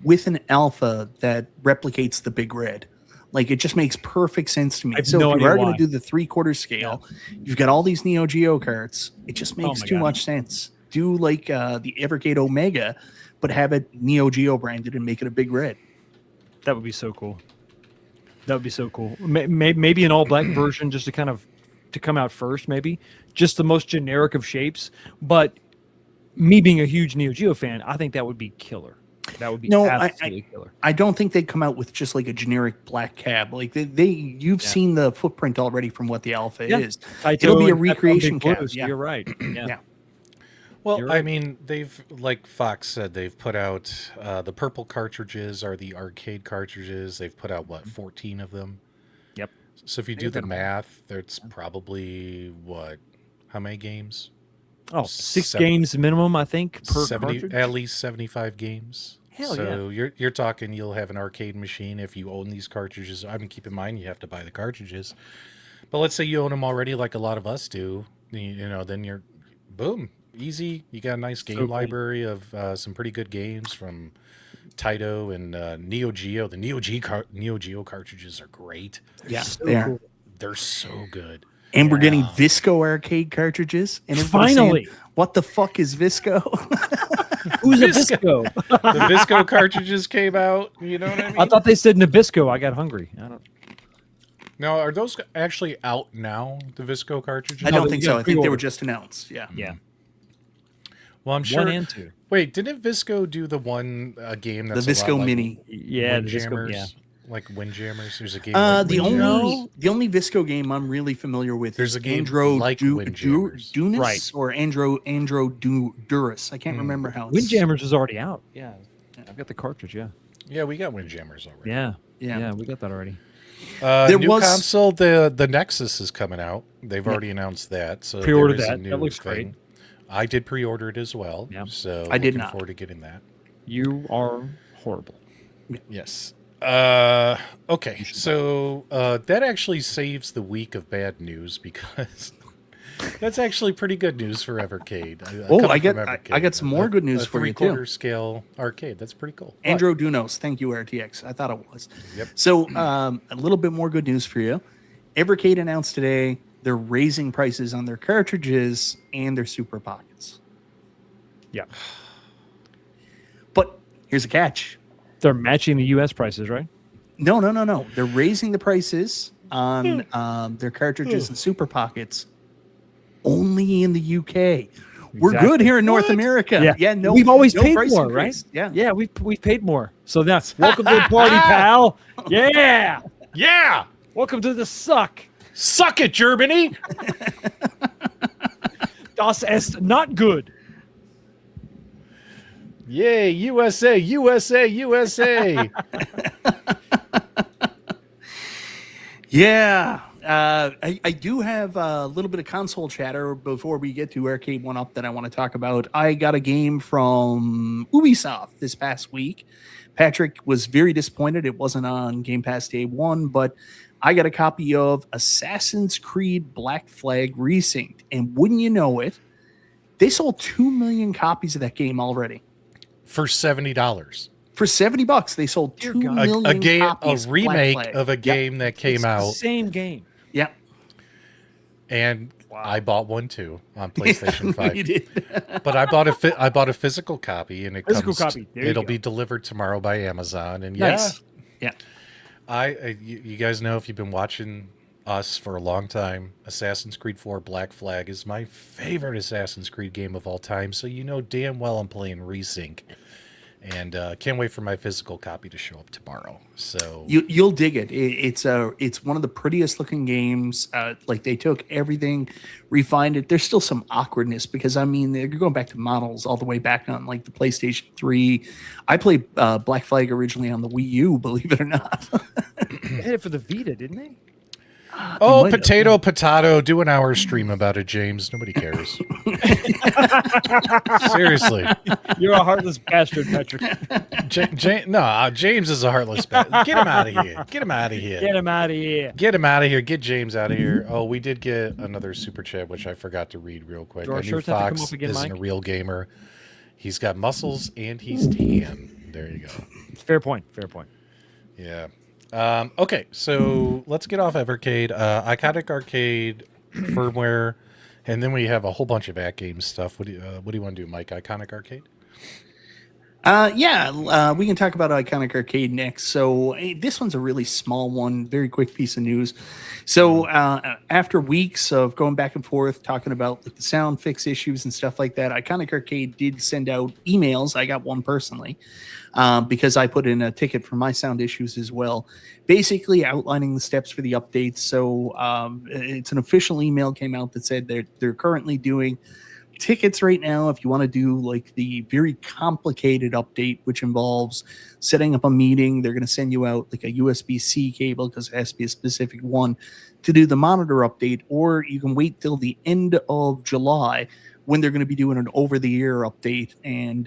with an alpha that replicates the Big Red. Like, it just makes perfect sense to me. So if you are going to do the 3/4 scale, you've got all these Neo Geo carts. It just makes too much sense. Do like the Evercade Omega, but have it Neo Geo branded and make it a Big Red. That would be so cool. That would be so cool. Maybe an all black version just to come out first, maybe just the most generic of shapes. But me being a huge Neo Geo fan, I think that would be killer. That would be absolutely killer. I don't think they'd come out with just like a generic black cab. Like you've seen the footprint already from what the alpha is. It'll be a recreation cab. You're right. Yeah. Well, I mean, they've, like Fox said, they've put out the purple cartridges are the arcade cartridges. They've put out 14 of them. Yep. So if you do the math, that's probably how many games? Oh, 6 games minimum, I think, per 70, cartridge. at least 75 games. Hell so you're talking you'll have an arcade machine if you own these cartridges. I mean, keep in mind you have to buy the cartridges. But let's say you own them already, like a lot of us do. Then you're boom, easy. You got a nice game library of some pretty good games from Taito and Neo Geo. The Neo Geo cartridges are great. Yeah, Cool. They're so good. And we're getting Visco arcade cartridges. And finally, saying, what the fuck is Visco? Who's a Visco? The Visco cartridges came out. You know what I mean? I thought they said Nabisco. I got hungry. No, are those actually out now? The Visco cartridges? I don't think so. I think they were just announced. Yeah. Yeah. Well, I'm sure. 1 and 2. Wait, didn't Visco do the one game that's the Visco a lot like Mini? Yeah, the Visco. Yeah. Like Windjammers. There's a game. The only Visco game I'm really familiar with. There's is a game Andro like Windjammers, Dunis, right? Or Andro Duris. I can't remember how. Windjammers is already out. Yeah, I've got the cartridge. Yeah. Yeah, we got Windjammers already. Yeah, we got that already. New console, the Nexus is coming out. They've already announced that. So pre-order that. That looks great. I did pre-order it as well. Yeah. So I did looking not. forward to getting that. You are horrible. Yes. Okay. So that actually saves the week of bad news because that's actually pretty good news for Evercade. I got some more good news for you too. 3/4 scale arcade. That's pretty cool. Andro Dunos. Thank you, RTX. I thought it was. Yep. So a little bit more good news for you. Evercade announced today they're raising prices on their cartridges and their Super Pockets. Yeah. But here's a catch. They're matching the U.S. prices, right? No. They're raising the prices on their cartridges and Super Pockets only in the UK. We're good here in North America. Yeah, no, we've always paid price more, increase. right? Yeah, we've paid more. So that's welcome to the party, pal. Yeah, Yeah. welcome to the suck. Suck it, Germany. Das ist not good. Yay, USA, USA, USA. Yeah. I do have a little bit of console chatter before we get to Arcade1Up that I want to talk about. I got a game from Ubisoft this past week. Patrick was very disappointed it wasn't on Game Pass Day 1, but I got a copy of Assassin's Creed Black Flag Resynced. And wouldn't you know it, they sold 2 million copies of that game already. For $70. For $70, they sold 2 million a game, copies. a remake of a game that came out. Same game. Yeah. And I bought one too on PlayStation 5. You did. But I bought a physical copy, and copy. It'll be delivered tomorrow by Amazon. And nice. Yeah. You guys know, if you've been watching us for a long time, Assassin's Creed 4 Black Flag is my favorite Assassin's Creed game of all time. So you know damn well I'm playing Resync. And can't wait for my physical copy to show up tomorrow. So you'll dig it. It's one of the prettiest looking games. Like they took everything, refined it. There's still some awkwardness because I mean they're going back to models all the way back on like the PlayStation 3. I played Black Flag originally on the Wii U, believe it or not. They had it for the Vita, didn't they? Oh, potato. Do an hour stream about it, James. Nobody cares. Seriously. You're a heartless bastard, Patrick. James is a heartless bastard. Get him out of here. Get him out of here. Get him out of here. Get him out of here. Get James out of here. Oh, we did get another super chat, which I forgot to read real quick. I knew Fox isn't a real gamer. He's got muscles and he's tan. There you go. Fair point. Fair point. Yeah. Okay, so let's get off Evercade. Iconic Arcade firmware, and then we have a whole bunch of AtGames stuff. What do you want to do, Mike? Iconic Arcade? We can talk about Iconic Arcade next. So this one's a really small one, very quick piece of news. So after weeks of going back and forth talking about like, the sound fix issues and stuff like that, Iconic Arcade did send out emails. I got one personally because I put in a ticket for my sound issues as well, basically outlining the steps for the updates. So it's an official email came out that said they're currently doing tickets right now if you want to do like the very complicated update, which involves setting up a meeting. They're going to send you out like a USB-C cable because it has to be a specific one to do the monitor update, or you can wait till the end of July when they're going to be doing an over-the-air update and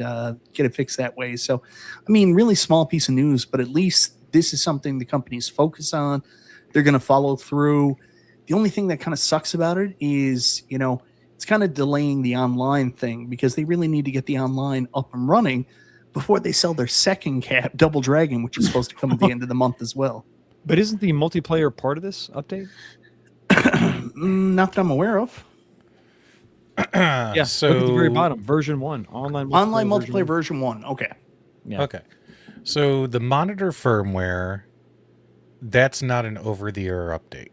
get it fixed that way. So, I mean, really small piece of news, but at least this is something the companies focus on. They're going to follow through. The only thing that kind of sucks about it is, you know, it's kind of delaying the online thing because they really need to get the online up and running before they sell their second cab, Double Dragon, which is supposed to come at the end of the month as well. But isn't the multiplayer part of this update? Not that I'm aware of. Yeah, so look at the very bottom, version 1, online multiplayer version 1. Okay. Yeah. Okay. So the monitor firmware, that's not an over-the-air update.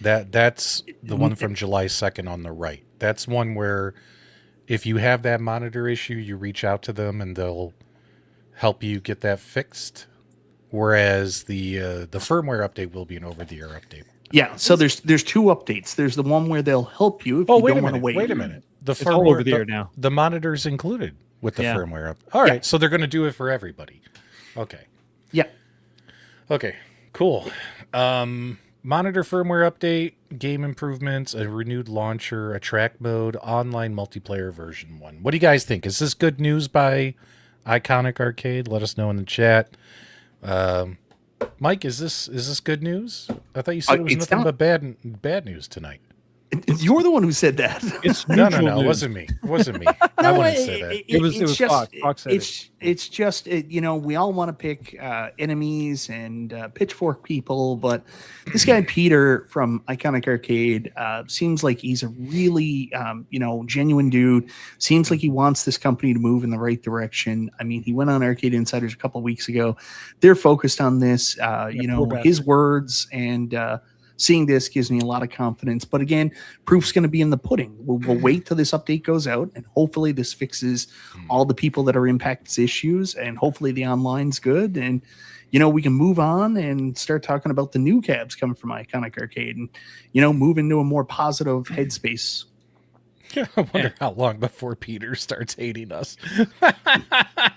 That's the one from July 2nd on the right. That's one where if you have that monitor issue, you reach out to them and they'll help you get that fixed. Whereas the firmware update will be an over-the-air update. Yeah, so there's two updates. There's the one where they'll help you if you don't want to wait. Wait a minute. The It's all over the air now. The monitor's included with the Yeah. firmware up. All right, so they're going to do it for everybody. Okay. Yeah. Okay, cool. Monitor firmware update, game improvements, a renewed launcher, a track mode, online multiplayer version 1. What do you guys think? Is this good news by Iconic Arcade? Let us know in the chat. Mike, is this good news? I thought you said it was nothing but bad news tonight. You're the one who said that. It's No, neutral it news. wasn't me. It wasn't me. I wouldn't say that. It was just, Fox. Fox said it. It's just, you know, we all want to pick enemies and pitchfork people, but this guy Peter from Iconic Arcade seems like he's a really, genuine dude. Seems like he wants this company to move in the right direction. I mean, he went on Arcade Insiders a couple of weeks ago. They're focused on this. His words and seeing this gives me a lot of confidence. But again, proof's going to be in the pudding. We'll wait till this update goes out, and hopefully this fixes all the people that are impacted issues, and hopefully the online's good. And, you know, we can move on and start talking about the new cabs coming from Iconic Arcade and, you know, move into a more positive headspace. I wonder how long before Peter starts hating us.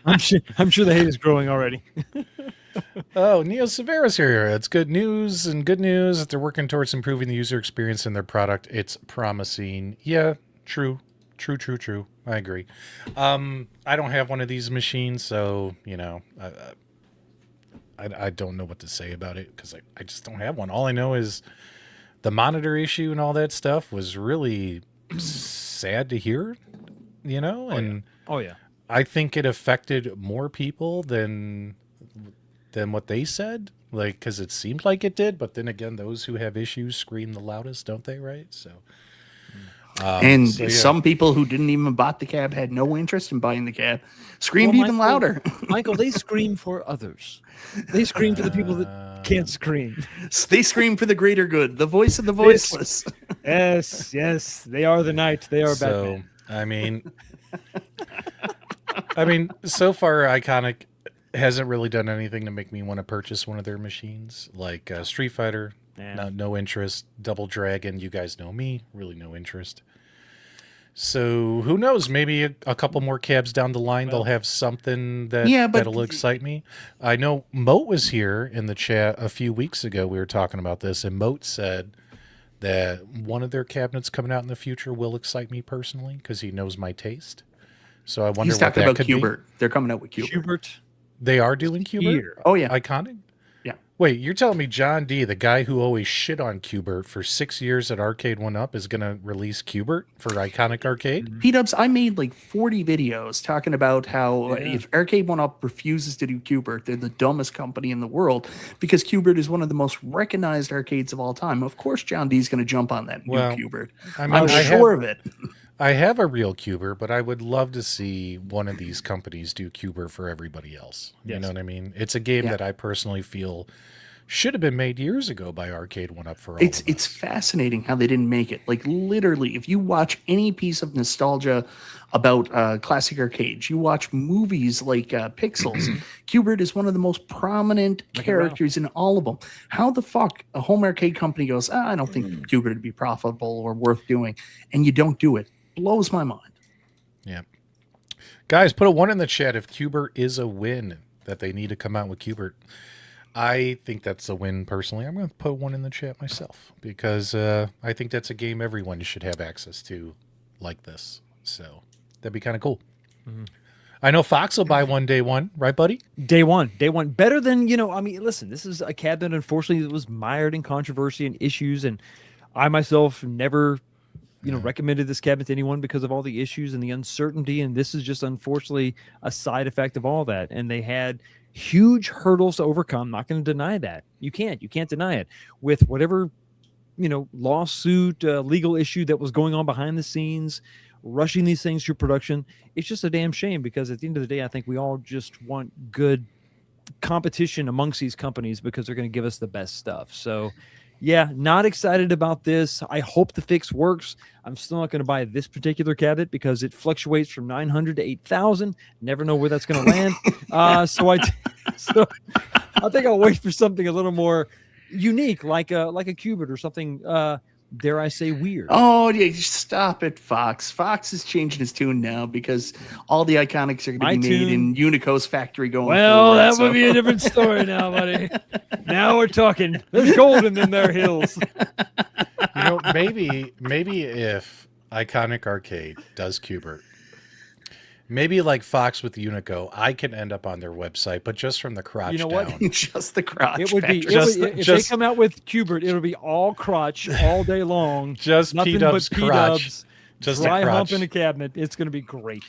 I'm sure the hate is growing already. Oh, Neo Severo's here. It's good news that they're working towards improving the user experience in their product. It's promising. Yeah, true. I agree. I don't have one of these machines, so, you know, I don't know what to say about it because I just don't have one. All I know is the monitor issue and all that stuff was really sad to hear, you know, Oh yeah. I think it affected more people than what they said, like, because it seemed like it did, but then again, those who have issues scream the loudest, don't they? Right? So, some people who didn't even bought the cab had no interest in buying the cab, screamed even louder. Michael, they scream for others. They scream for the people that can't scream. They scream for the greater good, the voice of the voiceless. Yes, they are the night. They are Batman. I mean, I mean, so far, Iconic hasn't really done anything to make me want to purchase one of their machines. Like Street Fighter, no interest. Double Dragon, you guys know me, really no interest. So who knows? Maybe a couple more cabs down the line, they'll have something that'll excite me. I know Moat was here in the chat a few weeks ago. We were talking about this, and Moat said that one of their cabinets coming out in the future will excite me personally because he knows my taste. So I wonder what that could be. They're coming out with Qbert. They are doing Qbert? Oh, yeah. Iconic? Yeah. Wait, you're telling me John D., the guy who always shit on Qbert for 6 years at Arcade1Up, is going to release Qbert for Iconic Arcade? P-Dubs, I made like 40 videos talking about how if Arcade1Up refuses to do Qbert, they're the dumbest company in the world because Qbert is one of the most recognized arcades of all time. Of course, John D. is going to jump on that new Qbert. I'm sure of it. I have a real Qbert, but I would love to see one of these companies do Qbert for everybody else. Yes. You know what I mean? It's a game that I personally feel should have been made years ago by Arcade1Up for all of us. It's fascinating how they didn't make it. Like literally, if you watch any piece of nostalgia about classic arcades, you watch movies like Pixels, Qbert is one of the most prominent characters in all of them. How the fuck a home arcade company goes, I don't think Qbert would be profitable or worth doing, and you don't do it. Blows my mind. Yeah. Guys, put a 1 in the chat if Qbert is a win, that they need to come out with Qbert. I think that's a win personally. I'm going to put 1 in the chat myself because I think that's a game everyone should have access to like this. So that'd be kind of cool. Mm-hmm. I know Fox will buy one day one, right, buddy? Day one. Better than, I mean, listen, this is a cabinet, unfortunately, that was mired in controversy and issues. And I myself never recommended this cabinet to anyone because of all the issues and the uncertainty. And this is just unfortunately a side effect of all that. And they had huge hurdles to overcome. Not going to deny that. You can't deny it with whatever, lawsuit, legal issue that was going on behind the scenes, rushing these things through production. It's just a damn shame because at the end of the day, I think we all just want good competition amongst these companies because they're going to give us the best stuff. So yeah, not excited about this. I hope the fix works. I'm still not going to buy this particular cabinet because it fluctuates from 900 to 8,000. Never know where that's going to land. So I think I'll wait for something a little more unique, like a Qbert or something. Dare I say weird? Oh, yeah, stop it, Fox. Fox is changing his tune now because all the Iconics are going to be made in Unico's factory going forward. That would be a different story now, buddy. Now we're talking. There's gold in their hills. Maybe if Iconic Arcade does Qbert, maybe like Fox with Unico, I can end up on their website, but just from the crotch down. Just the crotch. It would be if they come out with Qbert, it'll be all crotch all day long. Just P-Dub's crotch. Just dry hump in a cabinet. It's going to be great.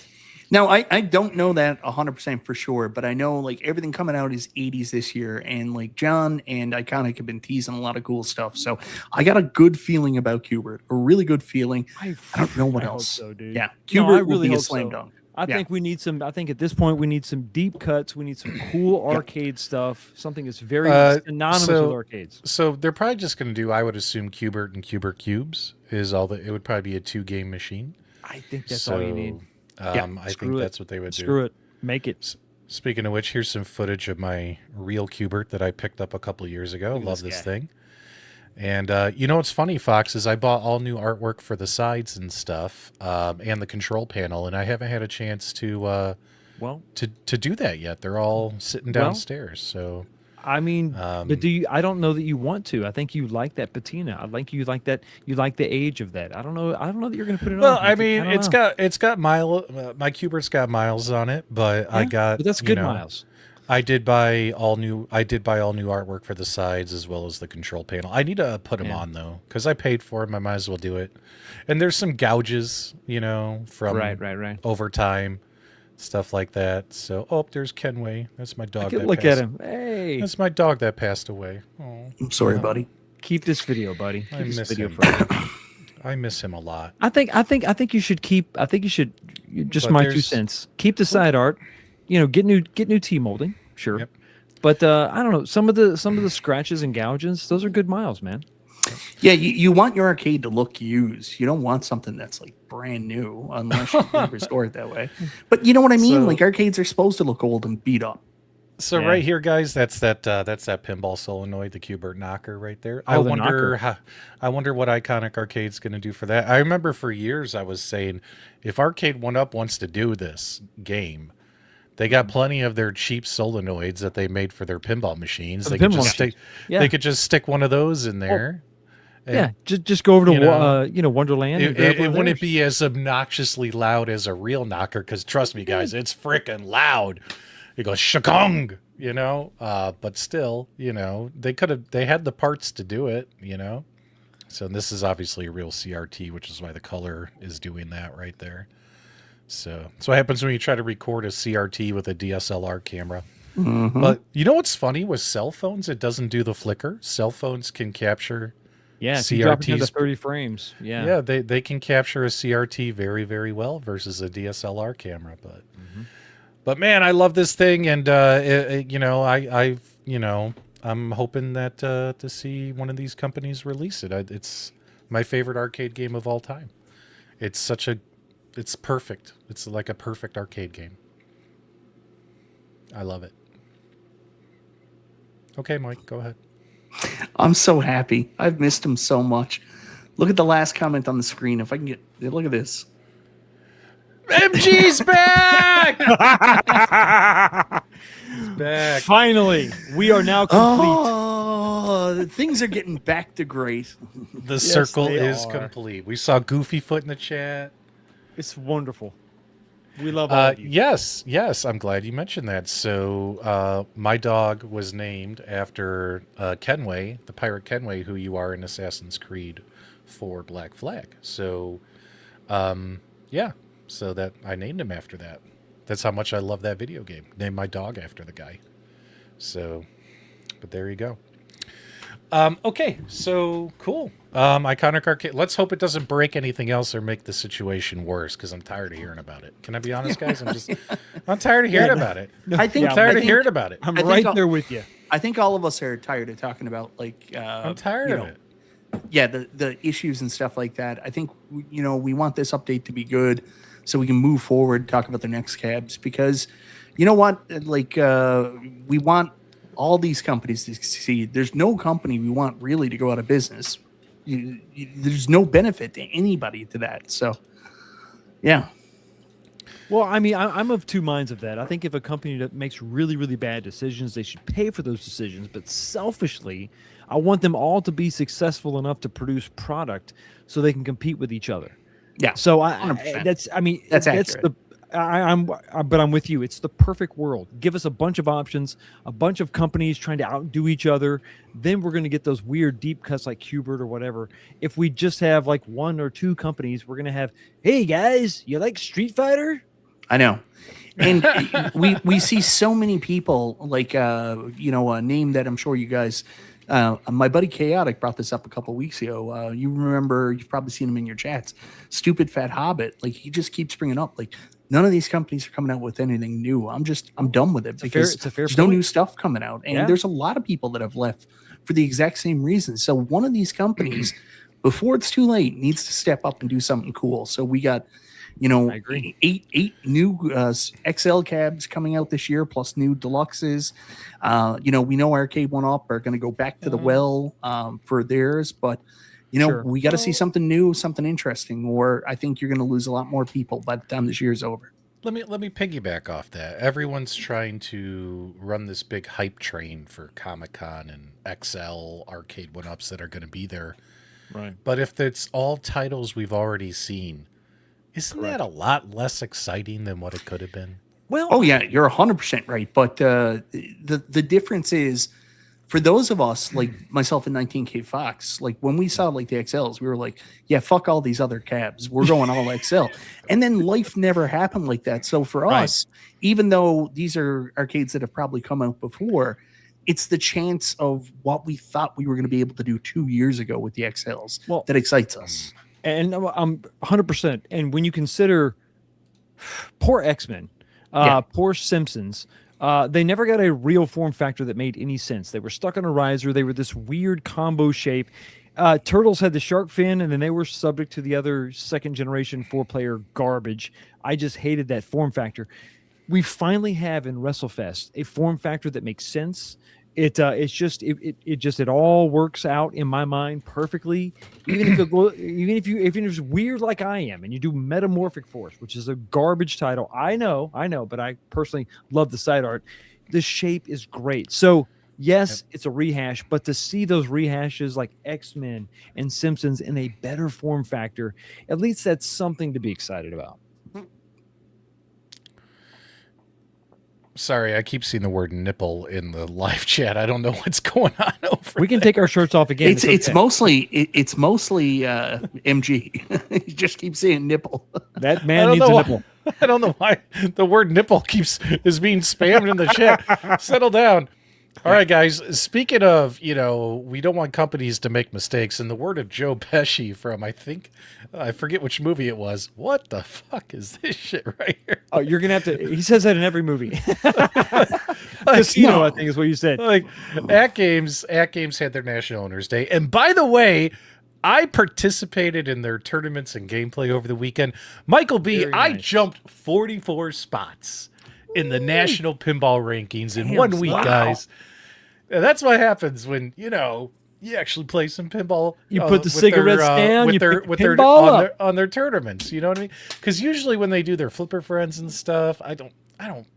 Now, I don't know that 100% for sure, but I know like everything coming out is 80s this year, and like John and Iconic have been teasing a lot of cool stuff. So I got a good feeling about Qbert, a really good feeling. I don't know what else. So, dude. Yeah, Qbert will be a slam dunk. I think we need some. I think at this point we need some deep cuts. We need some cool arcade stuff. Something that's very synonymous with arcades. So they're probably just going to do, I would assume, Qbert and Qbert Cubes is all that. It would probably be a 2-game machine. I think that's all you need. I think that's what they would do. Screw it. Make it. Speaking of which, here's some footage of my real Qbert that I picked up a couple of years ago. Love this thing. And what's funny, Fox, is I bought all new artwork for the sides and stuff, and the control panel, and I haven't had a chance to do that yet. They're all sitting downstairs. So I mean, but I don't know that you want to. I think you like that patina. I think you like that. You like the age of that. I don't know that you're going to put it on. Well, I mean, it's got my Qbert's got miles on it, but but that's good miles. I did buy all new artwork for the sides as well as the control panel. I need to put them on though, because I paid for them. I might as well do it. And there's some gouges, from right overtime, stuff like that. So, there's Kenway. That's my dog. Look at him. Hey, that's my dog that passed away. Oh, I'm sorry, buddy. Keep this video, buddy. I miss him. I miss him a lot. I think you should keep. I think you should. Just my 2 cents. Keep the side art. Get new T molding, sure. Yep. But I don't know, some of the scratches and gouges, those are good miles, man. Yeah, you want your arcade to look used. You don't want something that's like brand new unless you can restore it that way. But you know what I mean? So- Like arcades are supposed to look old and beat up. So Yeah. right here, guys, that's that pinball solenoid, the Q-Bert knocker right there. Oh, the knocker. I wonder what Iconic Arcade's going to do for that. I remember for years I was saying, if Arcade1Up wants to do this game, they got plenty of their cheap solenoids that they made for their pinball machines. The They could pinball just stick. Yeah. They could just stick one of those in there. Yeah, just go over to you know, Wonderland. And It grab one of wouldn't theirs. be as obnoxiously loud as a real knocker, because trust me, guys, it's freaking loud. It goes shakong, you know. But still, you know, they had the parts to do it, you know. So this is obviously a real CRT, which is why the color is doing that right there. So what happens when you try to record a CRT with a DSLR camera. But you know what's funny with cell phones? It doesn't do the flicker. Cell phones can capture. Yeah, if you drop it down to CRTs 30 frames. Yeah. Yeah, they can capture a CRT very, very well versus a DSLR camera. But man, I love this thing, and you know, I'm hoping that to see one of these companies release it. It's my favorite arcade game of all time. It's perfect. It's like a perfect arcade game. I love it. Okay, Mike, go ahead. I'm so happy. I've missed him so much. Look at the last comment on the screen. If I can get, look at this. MG's back! Back. Finally, we are now complete. Oh, things are getting back to great. The circle they is are. complete. We saw Goofy Foot in the chat. It's wonderful. We love all of you. Yes. I'm glad you mentioned that. So, my dog was named after Kenway, the pirate Kenway, who you are in Assassin's Creed 4 Black Flag. So, yeah. So that I named him after that. That's how much I love that video game. Named my dog after the guy. So, but there you go. Okay, so cool. Iconic Arcade. Let's hope it doesn't break anything else or make the situation worse, because I'm tired of hearing about it. Can I be honest, guys? I'm tired of hearing about it. I think I'm tired I of think- hearing about it. I'm I think right I'll- there with you. I think all of us are tired of talking about like. I'm tired you of know, it. Yeah, the issues and stuff like that. I think we want this update to be good, so we can move forward, talk about the next cabs, because you know what, like we want all these companies to succeed. There's no company we want really to go out of business. There's no benefit to anybody to that. So, yeah. Well, I mean, I'm of two minds of that. I think if a company that makes really, really bad decisions, they should pay for those decisions. But selfishly, I want them all to be successful enough to produce product so they can compete with each other. Yeah. So 100%. that's accurate. but I'm with you. It's the perfect world. Give us a bunch of options, a bunch of companies trying to outdo each other. Then we're going to get those weird deep cuts like Qbert or whatever. If we just have like one or two companies, we're going to have, hey guys, you like Street Fighter? I know. And we see so many people like a name that I'm sure you guys my buddy Chaotic brought this up a couple weeks ago. You remember, you've probably seen him in your chats. Stupid Fat Hobbit. Like he just keeps bringing up like none of these companies are coming out with anything new. I'm done with it because it's a fair there's no point. new stuff coming out. And Yeah. there's a lot of people that have left for the exact same reason. So one of these companies, before it's too late, needs to step up and do something cool. So we got I agree. eight new XL cabs coming out this year, plus new deluxes. We know Arcade1Up are going to go back to the well for theirs, but Sure. we got to see something new, something interesting, or I think you're going to lose a lot more people by the time this year's over. Let me piggyback off that. Everyone's trying to run this big hype train for Comic-Con and XL Arcade1Ups that are going to be there. Right. But if it's all titles we've already seen, isn't that a lot less exciting than what it could have been? Well, Oh yeah, you're 100% right. But the difference is, for those of us like myself and 19K Fox, like when we saw like the XLs, we were like, yeah, fuck all these other cabs. We're going all XL. And then life never happened like that. So for Right. us, even though these are arcades that have probably come out before, it's the chance of what we thought we were going to be able to do 2 years ago with the XLs Well- that excites us. and I'm 100%. And when you consider poor X-Men, Yeah. poor Simpsons, they never got a real form factor that made any sense. They were stuck on a riser. They were this weird combo shape. Turtles had the shark fin, and then they were subject to the other second generation 4-player garbage. I just hated that form factor. We finally have in WrestleFest a form factor that makes sense. It all works out in my mind perfectly. Even if you're weird like I am, and you do Metamorphic Force, which is a garbage title, I know, but I personally love the side art. The shape is great. So yes, it's a rehash, but to see those rehashes like X-Men and Simpsons in a better form factor, at least that's something to be excited about. Sorry, I keep seeing the word nipple in the live chat. I don't know what's going on over We can there. take our shirts off again. It's mostly MG. You just keep saying nipple. That man needs a nipple. I don't know why the word nipple is being spammed in the chat. Settle down. All right, guys. Speaking of, we don't want companies to make mistakes. In the word of Joe Pesci from, I forget which movie it was. What the fuck is this shit right here? Oh, you're gonna have to. He says that in every movie. Casino, I think, is what you said. Like AtGames had their National Owners Day, and by the way, I participated in their tournaments and gameplay over the weekend. Michael B, Very I nice. jumped 44 spots in the national pinball rankings in 1 week, wow. guys. And that's what happens when you actually play some pinball. You put the with cigarettes down, with you their pick with the their pinball on their tournaments. You know what I mean? Because usually when they do their flipper friends and stuff, I don't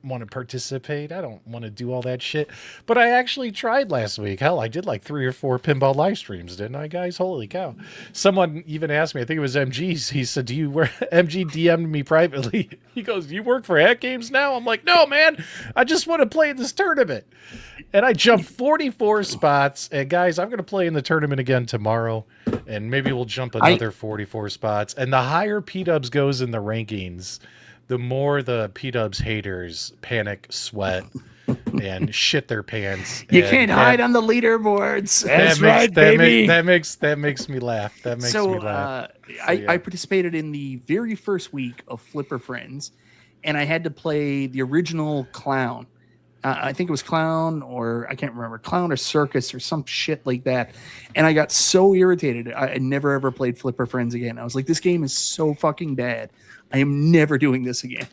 want to participate. I don't want to do all that shit. But I actually tried last week. Hell, I did like 3 or 4 pinball live streams, didn't I, guys? Holy cow! Someone even asked me. I think it was MG. He said, "Do you work?" MG DM'd me privately. He goes, "You work for AtGames now?" I'm like, "No, man. I just want to play in this tournament." And I jumped 44 spots. And guys, I'm going to play in the tournament again tomorrow. And maybe we'll jump another 44 spots. And the higher P-Dubs goes in the rankings, the more the P-Dubs haters panic, sweat, and shit their pants. You And can't hide on the leaderboards. That makes me laugh. That makes me laugh. I participated in the very first week of Flipper Friends, and I had to play the original Clown. I think it was Clown, or I can't remember, Clown or Circus or some shit like that. And I got so irritated. I never ever played Flipper Friends again. I was like, this game is so fucking bad. I am never doing this again.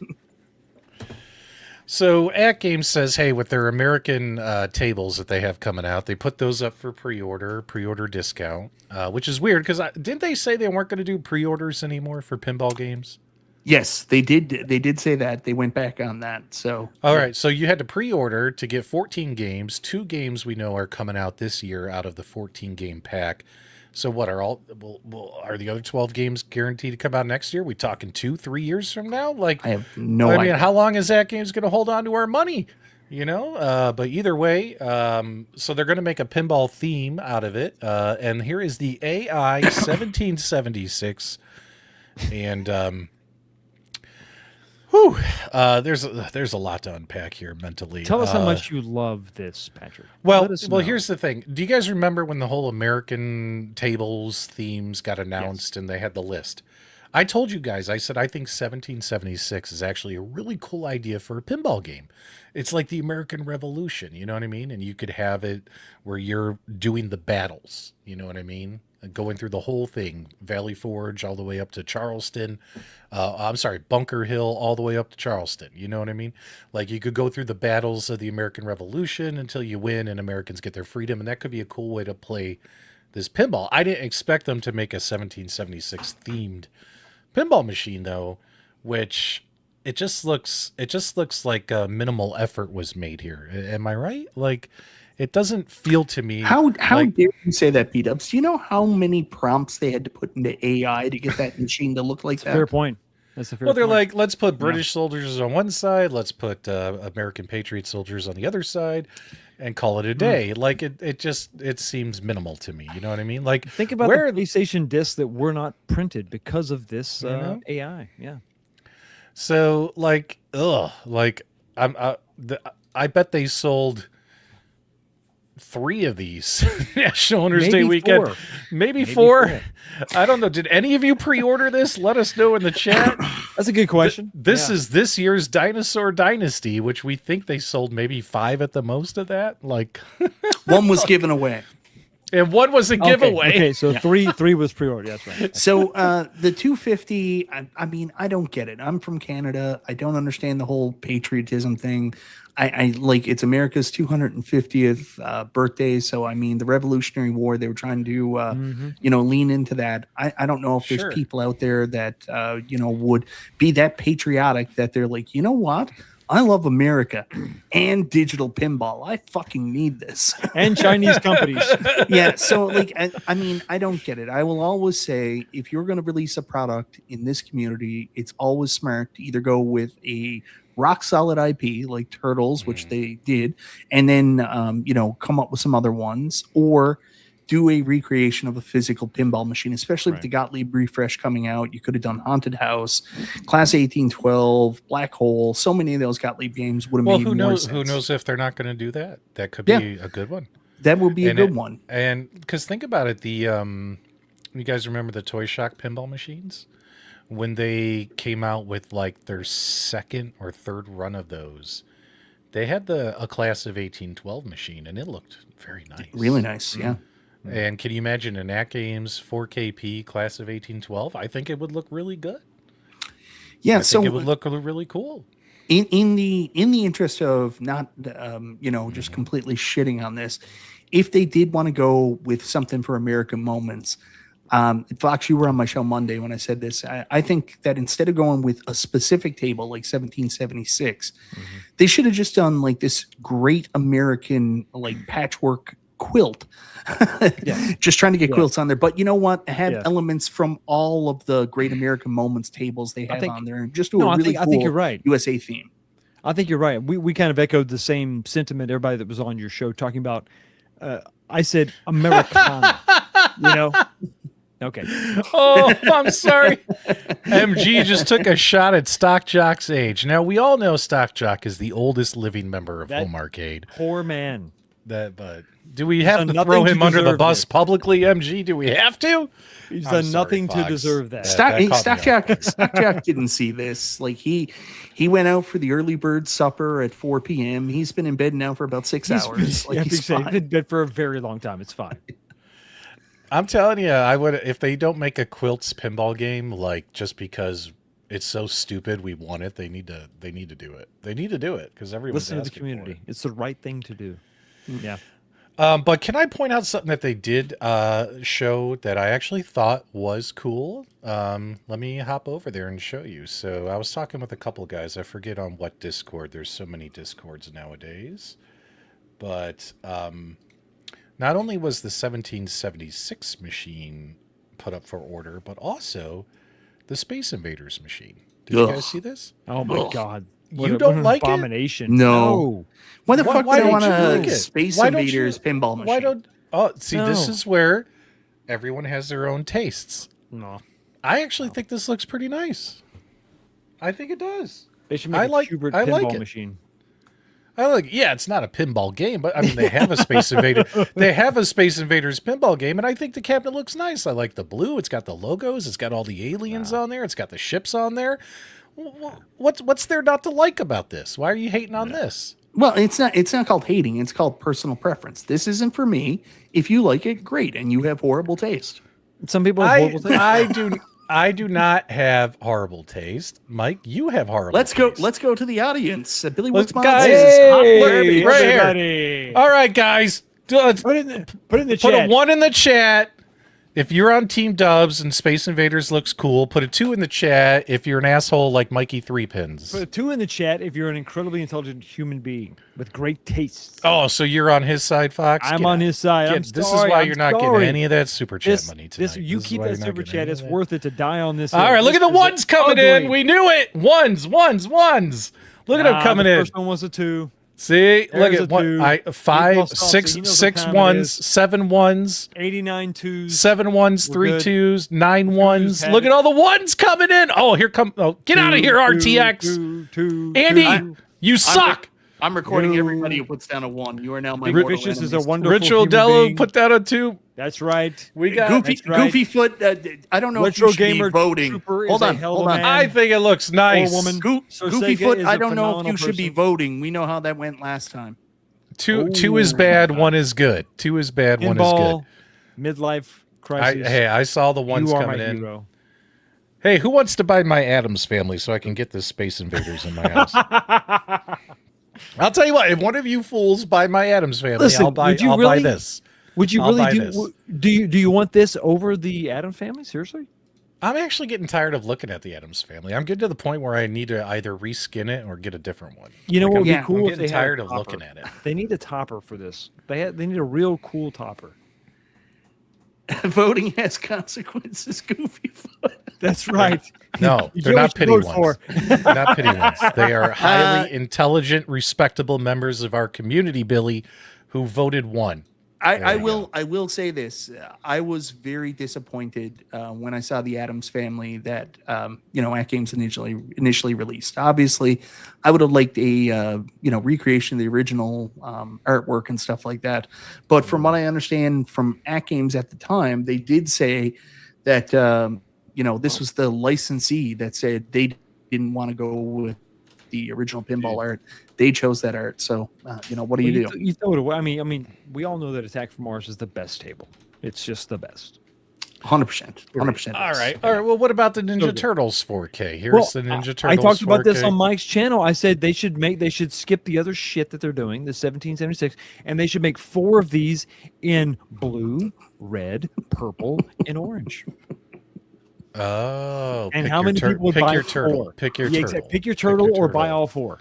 So AtGames says, hey, with their American tables that they have coming out, they put those up for pre-order discount, which is weird because didn't they say they weren't going to do pre-orders anymore for pinball games? Yes, they did. They did say that. They went back on that. So all right. So you had to pre-order to get 14 games. 2 games we know are coming out this year out of the 14 game pack. So what are are the other 12 games guaranteed to come out next year? We talking 2-3 years from now? Like, I have no idea. I mean, how long is AtGames going to hold on to our money? But either way, so they're going to make a pinball theme out of it. And here is the AI 1776. And, there's a lot to unpack here mentally. Tell us how much you love this, Patrick. Well, Let us know. here's the thing. Do you guys remember when the whole American tables themes got announced and they had the list? I told you guys, I said, I think 1776 is actually a really cool idea for a pinball game. It's like the American Revolution, you know what I mean? And you could have it where you're doing the battles, you know what I mean? Going through the whole thing, Valley Forge all the way up to Charleston. Bunker Hill all the way up to Charleston. You know what I mean? Like you could go through the battles of the American Revolution until you win and Americans get their freedom. And that could be a cool way to play this pinball. I didn't expect them to make a 1776 themed pinball machine though, which it just looks like minimal effort was made here. Am I right? Like, it doesn't feel to me. How like, dare you say that, P-Dubs? Do you know how many prompts they had to put into AI to get that machine to look like that? Fair point. That's a fair well, they're point. like, let's put British soldiers on one side, let's put American Patriot soldiers on the other side, and call it a day. Like it seems minimal to me. You know what I mean? Like think about where the PlayStation discs that were not printed because of this AI. Yeah. So like, I bet they sold 3 of these National Owners Day weekend. Maybe four. I don't know. Did any of you pre-order this? Let us know in the chat. That's a good question. This is this year's Dinosaur Dynasty, which we think they sold maybe 5 at the most of that. Like one was given away. And one was a giveaway. Okay, so three was pre-order. That's right. So the 250, I mean, I don't get it. I'm from Canada. I don't understand the whole patriotism thing. I like it's America's 250th birthday. So I mean, the Revolutionary War, they were trying to lean into that. I don't know if there's people out there that would be that patriotic that they're like, you know what? I love America and digital pinball. I fucking need this. And Chinese companies. Yeah. So, like, I mean, I don't get it. I will always say if you're going to release a product in this community, it's always smart to either go with a rock solid IP like Turtles, which they did, and then, come up with some other ones, or do a recreation of a physical pinball machine, especially with the Gottlieb refresh coming out. You could have done Haunted House, Class 1812, Black Hole. So many of those Gottlieb games would have made more sense. Who knows if they're not going to do that? That could be a good one. That would be a good one. And because think about it, you guys remember the Toy Shock pinball machines? When they came out with like their second or third run of those, they had a Class of 1812 machine, and it looked very nice. Really nice, yeah. And can you imagine an AtGames 4KP Class of 1812? I think it would look really good. Yeah, I think it would look really cool. In the interest of not just completely shitting on this, if they did want to go with something for American moments, Fox, you were on my show Monday when I said this. I think that instead of going with a specific table like 1776, they should have just done like this great American like patchwork quilt. Just trying to get quilts on there. But you know what? Have elements from all of the great American moments tables they have on there, and just do a really cool I think you're right. USA theme. I think you're right. We kind of echoed the same sentiment. Everybody that was on your show talking about. I said Americana. Okay. Oh, I'm sorry. MG just took a shot at Stock Jock's age. Now, we all know Stock Jock is the oldest living member of Home Arcade. Poor man. But do we have to throw him under the bus publicly, MG? Do we have to? He's done nothing to deserve that. Stock Jock didn't see this. Like he went out for the early bird supper at 4 p.m. He's been in bed now for about 6 hours. He's been in bed for a very long time. It's fine. I'm telling you, I would if they don't make a Quilts pinball game, like just because it's so stupid, we want it. They need to do it. They need to do it because everyone's listen to the community. It's the right thing to do. Yeah. But can I point out something that they did show that I actually thought was cool? Let me hop over there and show you. So I was talking with a couple guys. I forget on what Discord. There's so many Discords nowadays. But not only was the 1776 machine put up for order, but also the Space Invaders machine. Did you guys see this? Oh, my God. You don't like abomination. it? No. Why the fuck do I want a Space Invaders pinball machine? This is where everyone has their own tastes. No. I actually think this looks pretty nice. I think it does. They should make a Schubert pinball machine. It's not a pinball game, but I mean they have a Space Invader. They have a Space Invaders pinball game, and I think the cabinet looks nice. I like the blue. It's got the logos. It's got all the aliens on there. It's got the ships on there. What's there not to like about this? Why are you hating on this? Well, it's not called hating. It's called personal preference. This isn't for me. If you like it, great, and you have horrible taste. Some people have horrible taste. I do not have horrible taste. Mike, you have horrible taste. Let's go to the audience. Billy Woods right here. All right, guys. Put it in the chat. Put a 1 in the chat if you're on Team Dubs and Space Invaders looks cool. Put a 2 in the chat if you're an asshole like Mikey 3-Pins. Put a 2 in the chat if you're an incredibly intelligent human being with great taste. Oh, so you're on his side, Fox? I'm on his side. This is why you're not getting any of that super chat money tonight. You keep that super chat. It's worth it to die on this. All right, look at the ones coming in. We knew it. Ones. Look at them coming in. The first one was a 2. See, look at 5, 6 ones, 7 ones, 89 twos, 7 ones, 3 2s, 9 ones. Look at all the ones coming in. Oh, here come! Oh, get out of here, RTX. Andy, you suck. I'm recording everybody who puts down a 1. You are now my Vicious is a wonderful Ritual Dello put down a 2. That's right. We got Goofy Foot. I don't know if you should be voting. Hold on. I think it looks nice. Goofy Foot. I don't know if you should be voting. We know how that went last time. 2 is bad. 1 is good. 2 is bad. 1 is good. midlife crisis. I saw the ones you are coming my in. hero. Hey, who wants to buy my Addams Family so I can get this Space Invaders in my house? I'll tell you what. If one of you fools buy my Addams Family, Listen, I'll buy. would you I'll really, buy this. Would you I'll really buy do? this. Do you want this over the Addams Family? Seriously? I'm actually getting tired of looking at the Addams Family. I'm getting to the point where I need to either reskin it or get a different one. You know what would be Yeah, cool I'm if getting they had a tired of topper. looking at it. They need a topper for this. They need a real cool topper. Voting has consequences, Goofy Foot. That's right. No, You they're get not what pity you vote ones. for. They're not pity ones. They are highly intelligent, respectable members of our community, Billy, who voted one. I will say this. I was very disappointed when I saw the Addams Family that AtGames initially released. Obviously, I would have liked a recreation of the original artwork and stuff like that. But from what I understand from AtGames at the time, they did say that this was the licensee that said they didn't want to go with the original pinball art. They chose that art. So, what do you do? You throw it away. I mean, we all know that Attack from Mars is the best table. It's just the best. 100%. 100%. All right. Well, what about the Ninja Turtles 4K? Here's the Ninja Turtles. I talked about this 4K. on Mike's channel. I said they should skip the other shit that they're doing, the 1776, and they should make 4 of these in blue, red, purple, and orange. Oh, and how many people would buy your turtle? 4? Pick your Yeah, turtle. exactly. Pick your turtle or buy all 4.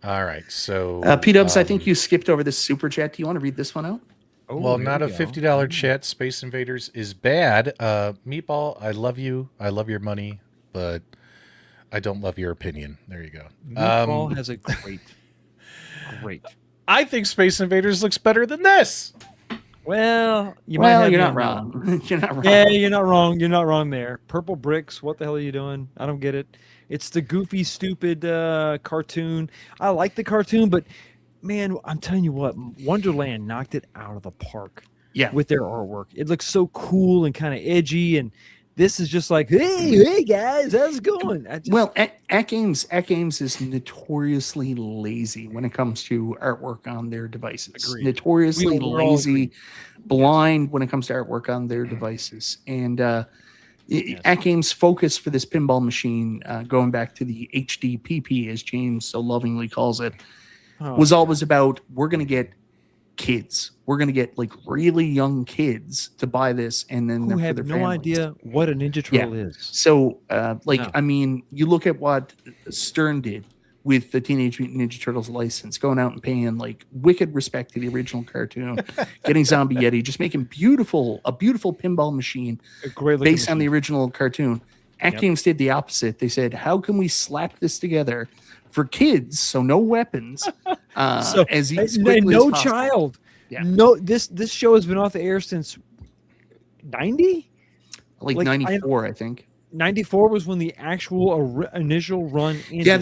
All right. So, P-Dubs, I think you skipped over this super chat. Do you want to read this one out? Oh, well, not a $50 chat. Space Invaders is bad. Meatball, I love you. I love your money, but I don't love your opinion. There you go. Meatball has a great. I think Space Invaders looks better than this. Well, you're not wrong. You're not wrong. Yeah, you're not wrong. You're not wrong there. Purple bricks. What the hell are you doing? I don't get it. It's the goofy, stupid cartoon. I like the cartoon, but man, I'm telling you what, Wonderland knocked it out of the park. Yeah, with their artwork, it looks so cool and kind of edgy, and this is just like, hey guys, how's it going? Well, AtGames is notoriously lazy when it comes to artwork on their devices. Agreed. Notoriously lazy, blind when it comes to artwork on their devices. And AtGames' focus for this pinball machine, going back to the HDPP, as James so lovingly calls it, was always about, we're going to get kids. We're going to get like really young kids to buy this, and then who have for their no families. idea what a Ninja Turtle is. So, I mean, you look at what Stern did with the Teenage Mutant Ninja Turtles license, going out and paying like wicked respect to the original cartoon, getting Zombie Yeti, just making a beautiful pinball machine based on the original cartoon. AtGames did the opposite. They said, how can we slap this together for kids, so no weapons, as quickly as possible. Child. Yeah. No, this show has been off the air since 90? Like 94, I think. 94 was when the actual initial run ended. Yeah,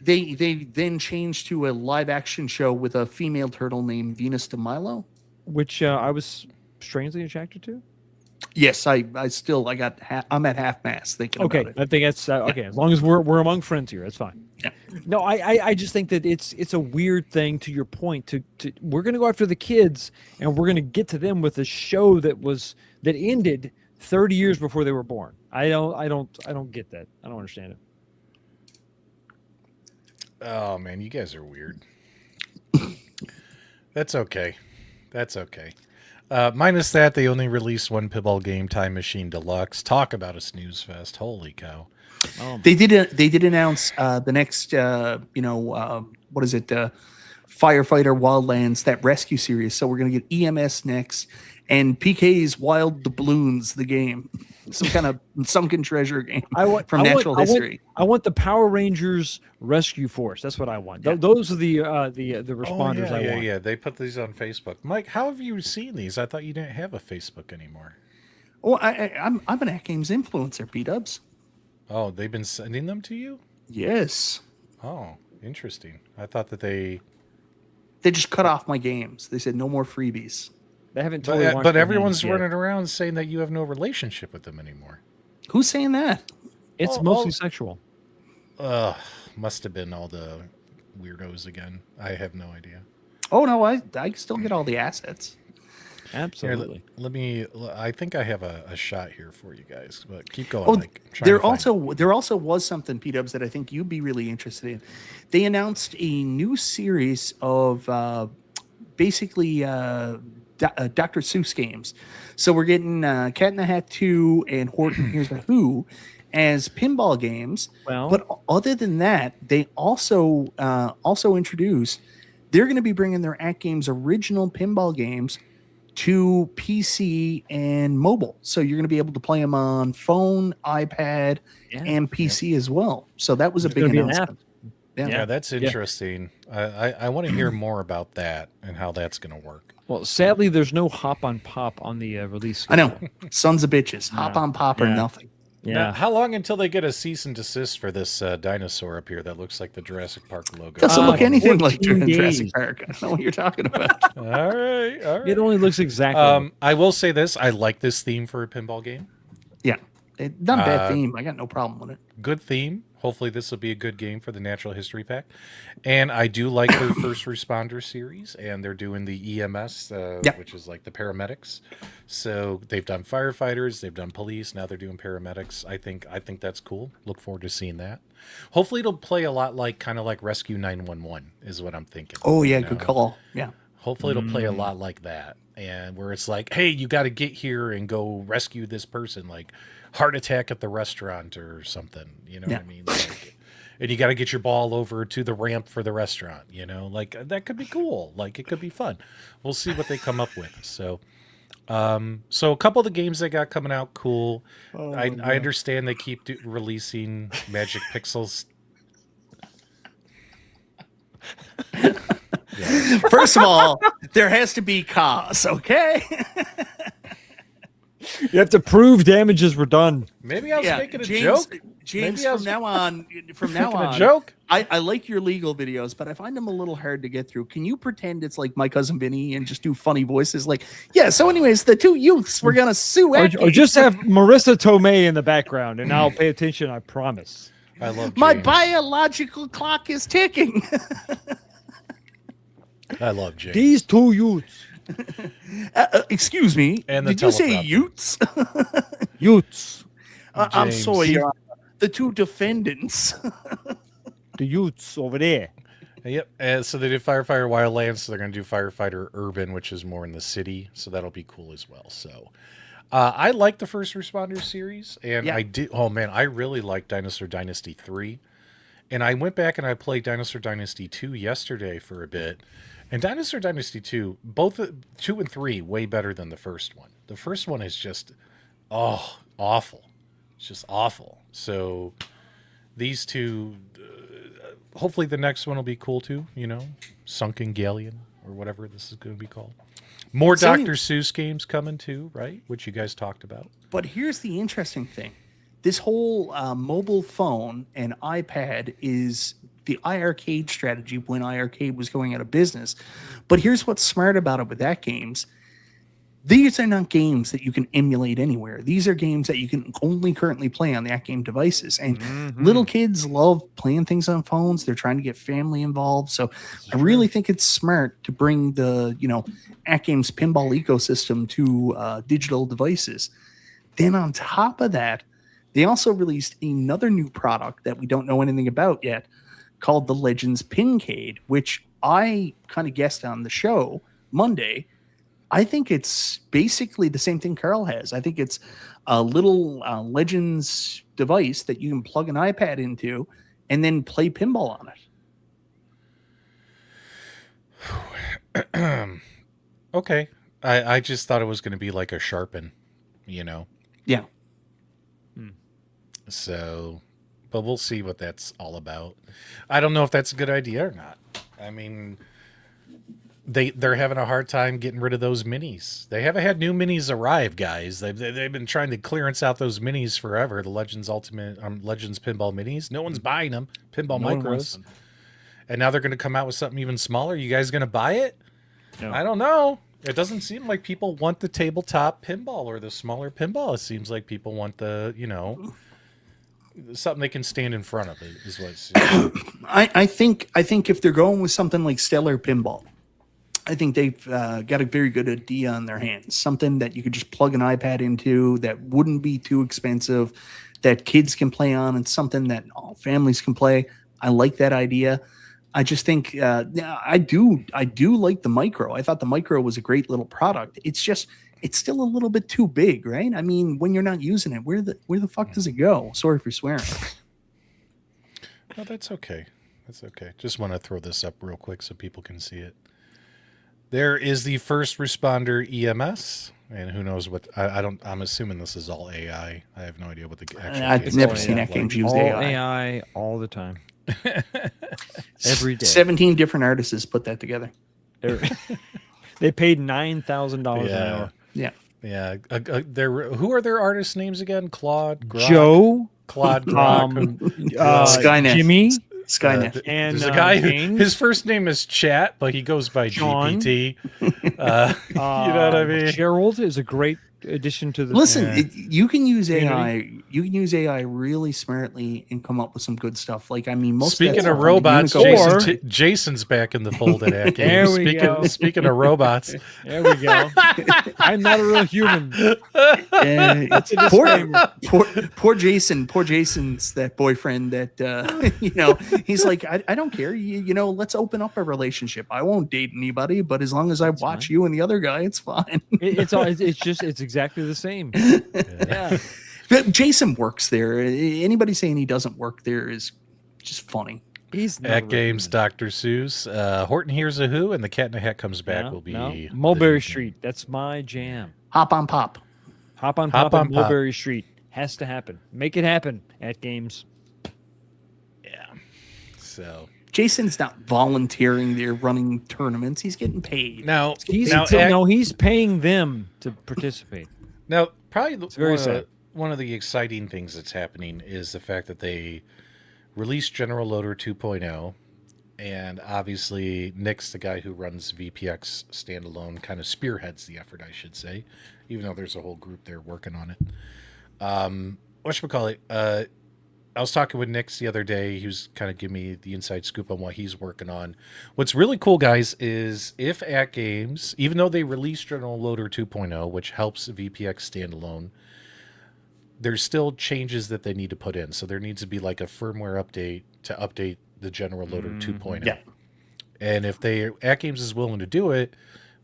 they then changed to a live action show with a female turtle named Venus de Milo, which I was strangely attracted to. Yes, I'm at half mast thinking about it. I think that's okay. As long as we're among friends here, that's fine. Yeah. No, I just think that it's a weird thing. To your point, to we're gonna go after the kids, and we're gonna get to them with a show that ended 30 years before they were born. I don't get that. I don't understand it. Oh man, you guys are weird. That's okay. Minus that, they only released one Pinball Game Time Machine Deluxe. Talk about a snooze fest! Holy cow! They did announce the next what is it? Firefighter Wildlands, that rescue series. So we're gonna get EMS next, and PK's Wild Doubloons, the game, some kind of sunken treasure game from Natural History. I want the Power Rangers Rescue Force. That's what I want. Yeah. Those are the responders I want. Yeah. They put these on Facebook. Mike, how have you seen these? I thought you didn't have a Facebook anymore. Oh, I'm an AtGames influencer, P-Dubs. Oh, they've been sending them to you? Yes. Oh, interesting. I thought that they just cut off my games. They said no more freebies. They haven't but everyone's running around saying that you have no relationship with them anymore. Who's saying that? It's mostly sexual. Must have been all the weirdos again. I have no idea. Oh no, I still get all the assets. Absolutely. I think I have a shot here for you guys, but keep going. Oh, Mike. I'm trying to find it. there also was something, P-Dubs, that I think you'd be really interested in. They announced a new series of basically Dr. Seuss games. So we're getting Cat in the Hat 2 and Horton Hears a Who as pinball games. Well, But other than that, they also introduced, they're going to be bringing their AtGames original pinball games to PC and mobile. So you're going to be able to play them on phone, iPad, and PC as well. So that was a big announcement. Yeah, that's interesting. I want to hear more about that and how that's going to work. Well, sadly, there's no hop on pop on the release schedule. I know. Sons of bitches. Hop on pop or nothing. Yeah. Now, how long until they get a cease and desist for this dinosaur up here that looks like the Jurassic Park logo? Doesn't look anything like 14 Jurassic days. Park. I don't know what you're talking about. All right. It only looks exactly. I will say this. I like this theme for a pinball game. Yeah. Not a bad theme. I got no problem with it. Good theme. Hopefully this will be a good game for the Natural History Pack. And I do like their first responder series, and they're doing the EMS, which is like the paramedics. So they've done firefighters, they've done police, now they're doing paramedics. I think that's cool. Look forward to seeing that. Hopefully it'll play a lot like kind of like Rescue 911 is what I'm thinking. Oh yeah, good call. Yeah. Hopefully it'll play a lot like that, and where it's like, hey, you got to get here and go rescue this person, like heart attack at the restaurant or something. You know what I mean? Like, and you got to get your ball over to the ramp for the restaurant. You know, like that could be cool. Like it could be fun. We'll see what they come up with. So a couple of the games they got coming out, cool. I understand they keep releasing Magic Pixels. Yeah. First of all, there has to be cause, okay? You have to prove damages were done. Maybe I was making a joke. James, from now on, a joke. I like your legal videos, but I find them a little hard to get through. Can you pretend it's like My Cousin Vinny and just do funny voices? Like, yeah. So, anyways, the two youths were gonna sue. Or just have Marissa Tomei in the background, and I'll pay attention. I promise. I love James. My biological clock is ticking. I love James. These two youths. Excuse me. And did you say youths? Youths. I'm sorry. The two defendants. The youths over there. Yep. So they did Firefighter Wildlands, so they're going to do Firefighter Urban, which is more in the city. So that'll be cool as well. So I like the First Responder series, and I did. Oh man, I really like Dinosaur Dynasty 3. And I went back and I played Dinosaur Dynasty 2 yesterday for a bit. And Dinosaur Dynasty 2, both 2 and 3, way better than the first one. The first one is just, awful. It's just awful. So these two, hopefully the next one will be cool too, you know, Sunken Galleon or whatever this is going to be called. More Dr. Seuss games coming too, right? Which you guys talked about. But here's the interesting thing. This whole mobile phone and iPad is the iArcade strategy when iArcade was going out of business. But here's what's smart about it with AtGames. These are not games that you can emulate anywhere. These are games that you can only currently play on the AtGame devices. And little kids love playing things on phones. They're trying to get family involved. So I really think it's smart to bring the, AtGames pinball ecosystem to digital devices. Then on top of that, they also released another new product that we don't know anything about yet called the Legends Pincade, which I kind of guessed on the show Monday. I think it's basically the same thing Carl has. I think it's a little Legends device that you can plug an iPad into and then play pinball on it. Okay. I just thought it was going to be like a Sharpen, Yeah. So, but we'll see what that's all about. I don't know if that's a good idea or not. I mean, they're having a hard time getting rid of those minis. They haven't had new minis arrive, guys. They've been trying to clearance out those minis forever. The Legends Legends Pinball minis. No one's buying them. Pinball Micros. And now they're going to come out with something even smaller. You guys going to buy it? No. I don't know. It doesn't seem like people want the tabletop pinball or the smaller pinball. It seems like people want the, something they can stand in front of is what it seems. I think if they're going with something like Stellar Pinball, I think they've got a very good idea on their hands. Something that you could just plug an iPad into that wouldn't be too expensive, that kids can play on, and something that all families can play. I like that idea. I just think yeah, I do like the micro. I thought the micro was a great little product. It's still a little bit too big, right? I mean, when you're not using it, where the fuck does it go? Sorry for swearing. No, that's okay. That's okay. Just want to throw this up real quick so people can see it. There is the first responder EMS, and who knows what I don't. I'm assuming this is all AI. I have no idea what the actual. I've never seen AtGames use all AI. all the time. Every day. 17 different artists put that together. They paid $9,000 an hour. Yeah. Yeah. Who are their artist names again? Claude, Grok, Joe, Claude, Grok, Skynet. Jimmy, Skynet. and there's a guy James, his first name is Chat, but he goes by John. GPT. You know what I mean? Gerald is a great addition to the. Listen, you can use AI. You can use AI really smartly and come up with some good stuff. Like, I mean, most Speaking of of robots, Unico Jason's back in the fold at AtGames. There we go. Speaking of robots, There we go. I'm not a real human. It's a disclaimer. Poor Jason. Poor Jason's that boyfriend that he's like, I don't care. Let's open up a relationship. I won't date anybody, but as long as I watch you and the other guy, it's fine. It's exactly the same. Yeah. But Jason works there. Anybody saying he doesn't work there is just funny. He's AtGames, Dr. Seuss, Horton Hears a Who, and the Cat in the Hat Comes Back will be Mulberry Street. That's my jam. Hop on Pop. Hop on Mulberry Street has to happen. Make it happen AtGames. Yeah. So Jason's not volunteering there running tournaments. He's getting paid. now He's paying them to participate. Now, probably very sad. One of the exciting things that's happening is the fact that they released General Loader 2.0, and obviously Nick's the guy who runs VPX Standalone, kind of spearheads the effort, I should say, even though there's a whole group there working on it. Whatchamacallit, I was talking with Nick the other day. He was kind of giving me the inside scoop on what he's working on. What's really cool, guys, is if AtGames, even though they released General Loader 2.0, which helps VPX Standalone, there's still changes that they need to put in. So there needs to be like a firmware update to update the General Loader 2.0. Yeah. And if AtGames is willing to do it,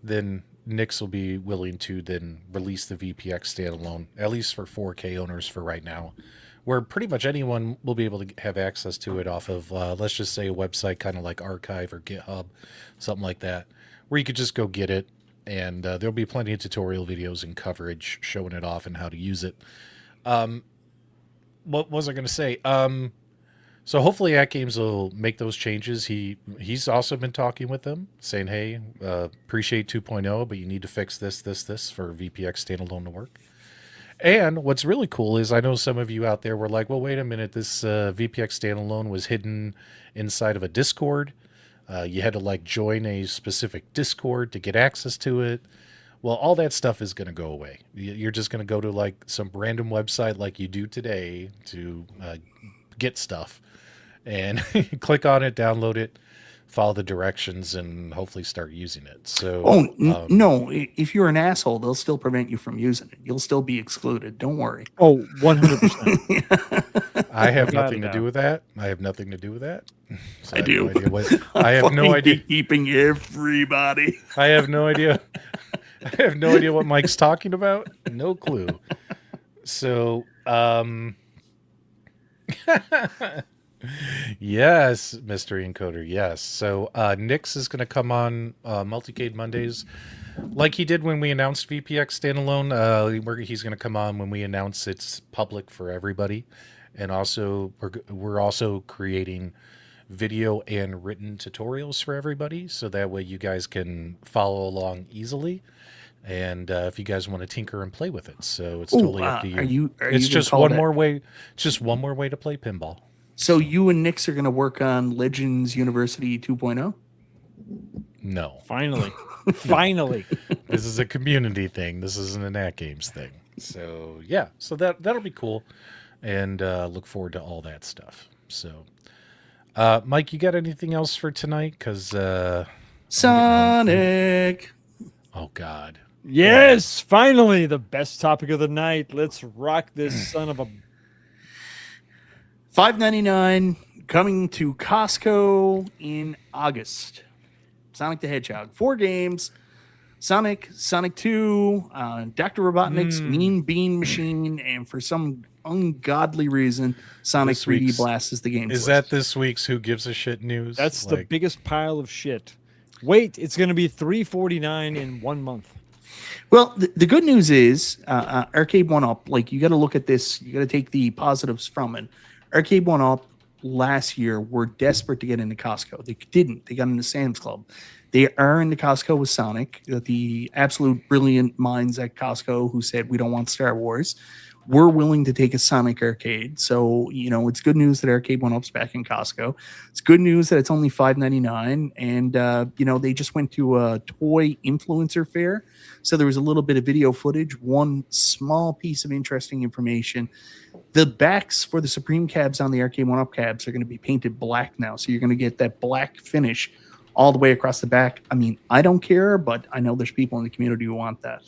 then Nix will be willing to then release the VPX Standalone, at least for 4K owners for right now, where pretty much anyone will be able to have access to it off of, let's just say, a website kind of like Archive or GitHub, something like that, where you could just go get it, and there'll be plenty of tutorial videos and coverage showing it off and how to use it. What was I going to say? So hopefully AtGames will make those changes. He's also been talking with them, saying, hey, appreciate 2.0, but you need to fix this for VPX Standalone to work. And what's really cool is I know some of you out there were like, well, wait a minute, this VPX Standalone was hidden inside of a Discord. You had to like join a specific Discord to get access to it. Well, all that stuff is going to go away. You're just going to go to like some random website like you do today to get stuff and click on it, download it, follow the directions, and hopefully start using it. So, no, if you're an asshole, they'll still prevent you from using it. You'll still be excluded. Don't worry. Oh, 100%. I have nothing to do with that. I have nothing to do with that. So I do. I have no idea. Keeping everybody. I have no idea. I have no idea what Mike's talking about. No clue. So, yes, Mystery Encoder. Yes. So, Nix is going to come on Multicade Mondays like he did when we announced VPX Standalone. He's going to come on when we announce it's public for everybody. And also, we're also creating video and written tutorials for everybody. So that way you guys can follow along easily. And if you guys want to tinker and play with it, so it's totally up to you. It's just one more way. Just one more way to play pinball. So you and Nix are going to work on Legends University 2.0? No. Finally. This is a community thing. This isn't an AtGames thing. So yeah. So that'll be cool, and look forward to all that stuff. So, Mike, you got anything else for tonight? Because Sonic. Oh God. Yes, finally the best topic of the night. Let's rock this son of a. $5.99 coming to Costco in August. Sonic the Hedgehog. 4 games. Sonic, Sonic 2, Dr. Robotnik's Mean Bean Machine, and for some ungodly reason, Sonic 3D Blast is the game. Is that this week's Who Gives a Shit news? That's the biggest pile of shit. Wait, it's going to be $349 in 1 month. Well, the good news is Arcade1Up, like, you got to look at this, you got to take the positives from it. Arcade1Up last year were desperate to get into Costco. They didn't. They got into Sam's Club. They are into Costco with Sonic. The absolute brilliant minds at Costco who said, we don't want Star Wars, we're willing to take a Sonic arcade. So, you know, it's good news that Arcade1Up's back in Costco. It's good news that it's only $5.99. And, you know, they just went to a toy influencer fair. So there was a little bit of video footage. One small piece of interesting information. The backs for the Supreme cabs on the Arcade1Up cabs are going to be painted black now. So you're going to get that black finish all the way across the back. I mean, I don't care, but I know there's people in the community who want that.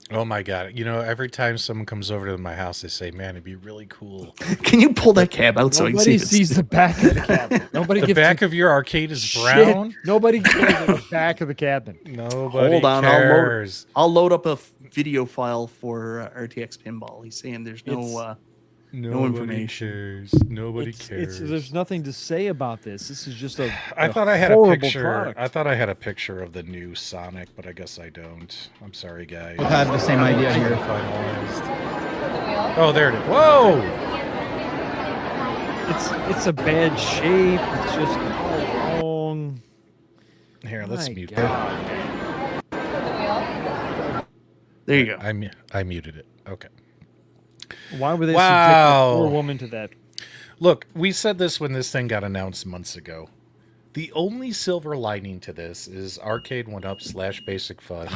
Oh my God. You know, every time someone comes over to my house, they say, man, it'd be really cool. Can you pull that cab out so I can see Nobody sees the back of the cabinet. Nobody the back of your arcade is brown? Shit. Nobody cares about the back of the cabinet. Nobody Hold on, cares. I'll load up a video file for RTX Pinball. He's saying there's no information. Cares. Nobody cares. There's nothing to say about this. This is just I thought I had a picture. Product. I thought I had a picture of the new Sonic, but I guess I don't. I'm sorry, guys. I have the same idea here. Finalized. Oh, there it is. Whoa! It's a bad shape. It's just wrong. Here, let's mute God. that. There you go. I muted it. Okay. Why were they subjecting a poor woman to that? Look, we said this when this thing got announced months ago. The only silver lining to this is Arcade1Up / Basic Fun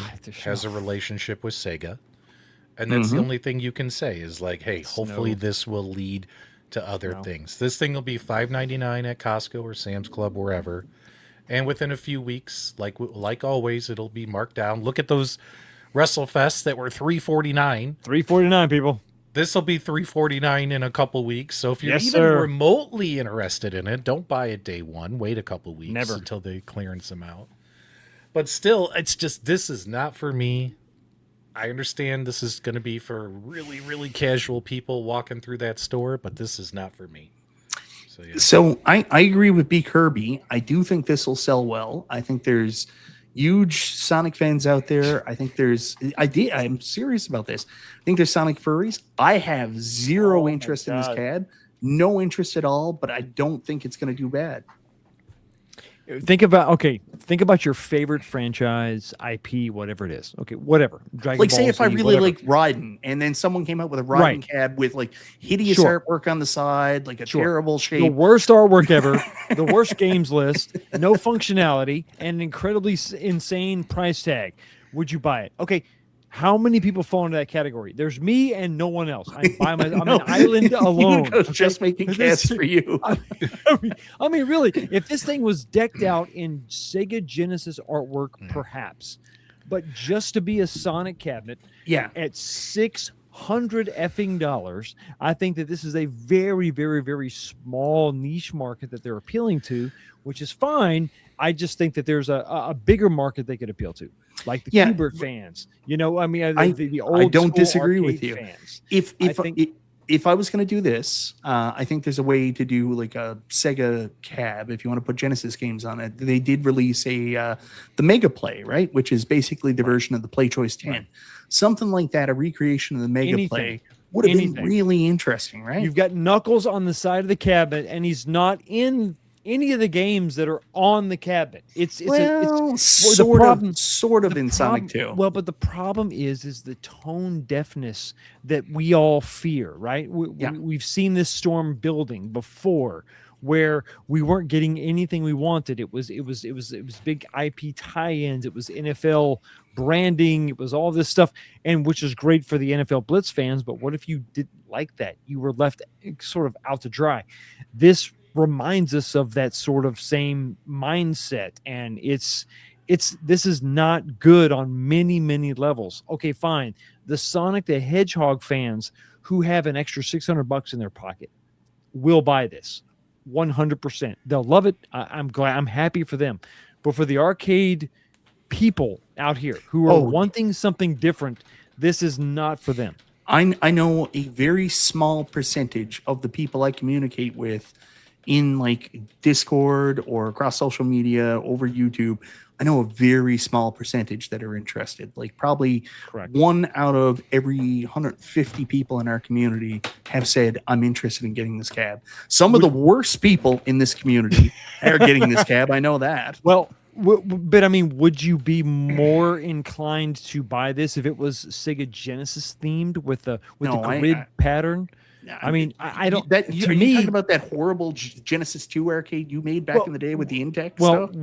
has a relationship with Sega. And that's the only thing you can say is like, hey, hopefully this will lead to other things. This thing will be $5.99 at Costco or Sam's Club, wherever. And within a few weeks, like always, it'll be marked down. Look at those WrestleFests that were $3.49. $3.49, people. This will be $3.49 in a couple weeks. So if you're remotely interested in it, don't buy it day one. Wait a couple weeks until they clearance them out. But still, it's just, this is not for me. I understand this is going to be for really, really casual people walking through that store, but this is not for me. So I agree with B. Kirby. I do think this will sell well. I think there's huge Sonic fans out there. I think I'm serious about this. I think there's Sonic furries. I have zero interest in this cab. No interest at all, but I don't think it's going to do bad. Think about your favorite franchise, IP, whatever it is. Okay, whatever. Dragon Ball say if Z, I really like Raiden, and then someone came out with a Raiden cab with like hideous artwork on the side, like a terrible shape. The worst artwork ever, the worst games list, no functionality, and an incredibly insane price tag. Would you buy it? Okay, how many people fall into that category? There's me and no one else. I'm an island alone. Just making cats for you. I mean, really, if this thing was decked out in Sega Genesis artwork, perhaps, but just to be a Sonic cabinet, at $600 effing, I think that this is a very, very, very small niche market that they're appealing to, which is fine. I just think that there's a bigger market they could appeal to, like the Q*bert fans. You know, I mean, the old I don't disagree with you. Fans. If I was going to do this, I think there's a way to do like a Sega cab. If you want to put Genesis games on it, they did release the Mega Play, right, which is basically the version of the Play Choice 10. Something like that, a recreation of the Mega Play would have been really interesting, right? You've got Knuckles on the side of the cabinet, and he's not in any of the games that are on the cabinet. It's sort of in Sonic 2. Well, but the problem is the tone deafness that we all fear, right? We've seen this storm building before, where we weren't getting anything we wanted. It was big IP tie-ins. It was NFL branding. It was all this stuff, and which is great for the NFL Blitz fans. But what if you didn't like that? You were left sort of out to dry. This reminds us of that sort of same mindset, and this is not good on many levels. Okay, fine. The Sonic the Hedgehog fans who have an extra $600 in their pocket will buy this 100%. They'll love it. I'm glad. I'm happy for them. But for the arcade people out here who are wanting something different, this is not for them. I know a very small percentage of the people I communicate with in like Discord or across social media over YouTube. I know a very small percentage that are interested. Like probably one out of every 150 people in our community have said, I'm interested in getting this cab. Some of the worst people in this community are getting this cab. I know that. Well, but I mean, would you be more inclined to buy this if it was Sega Genesis themed with the grid pattern? I mean, I don't. Are you talking about that horrible Genesis 2 arcade you made back in the day with the Intec? Well, stuff?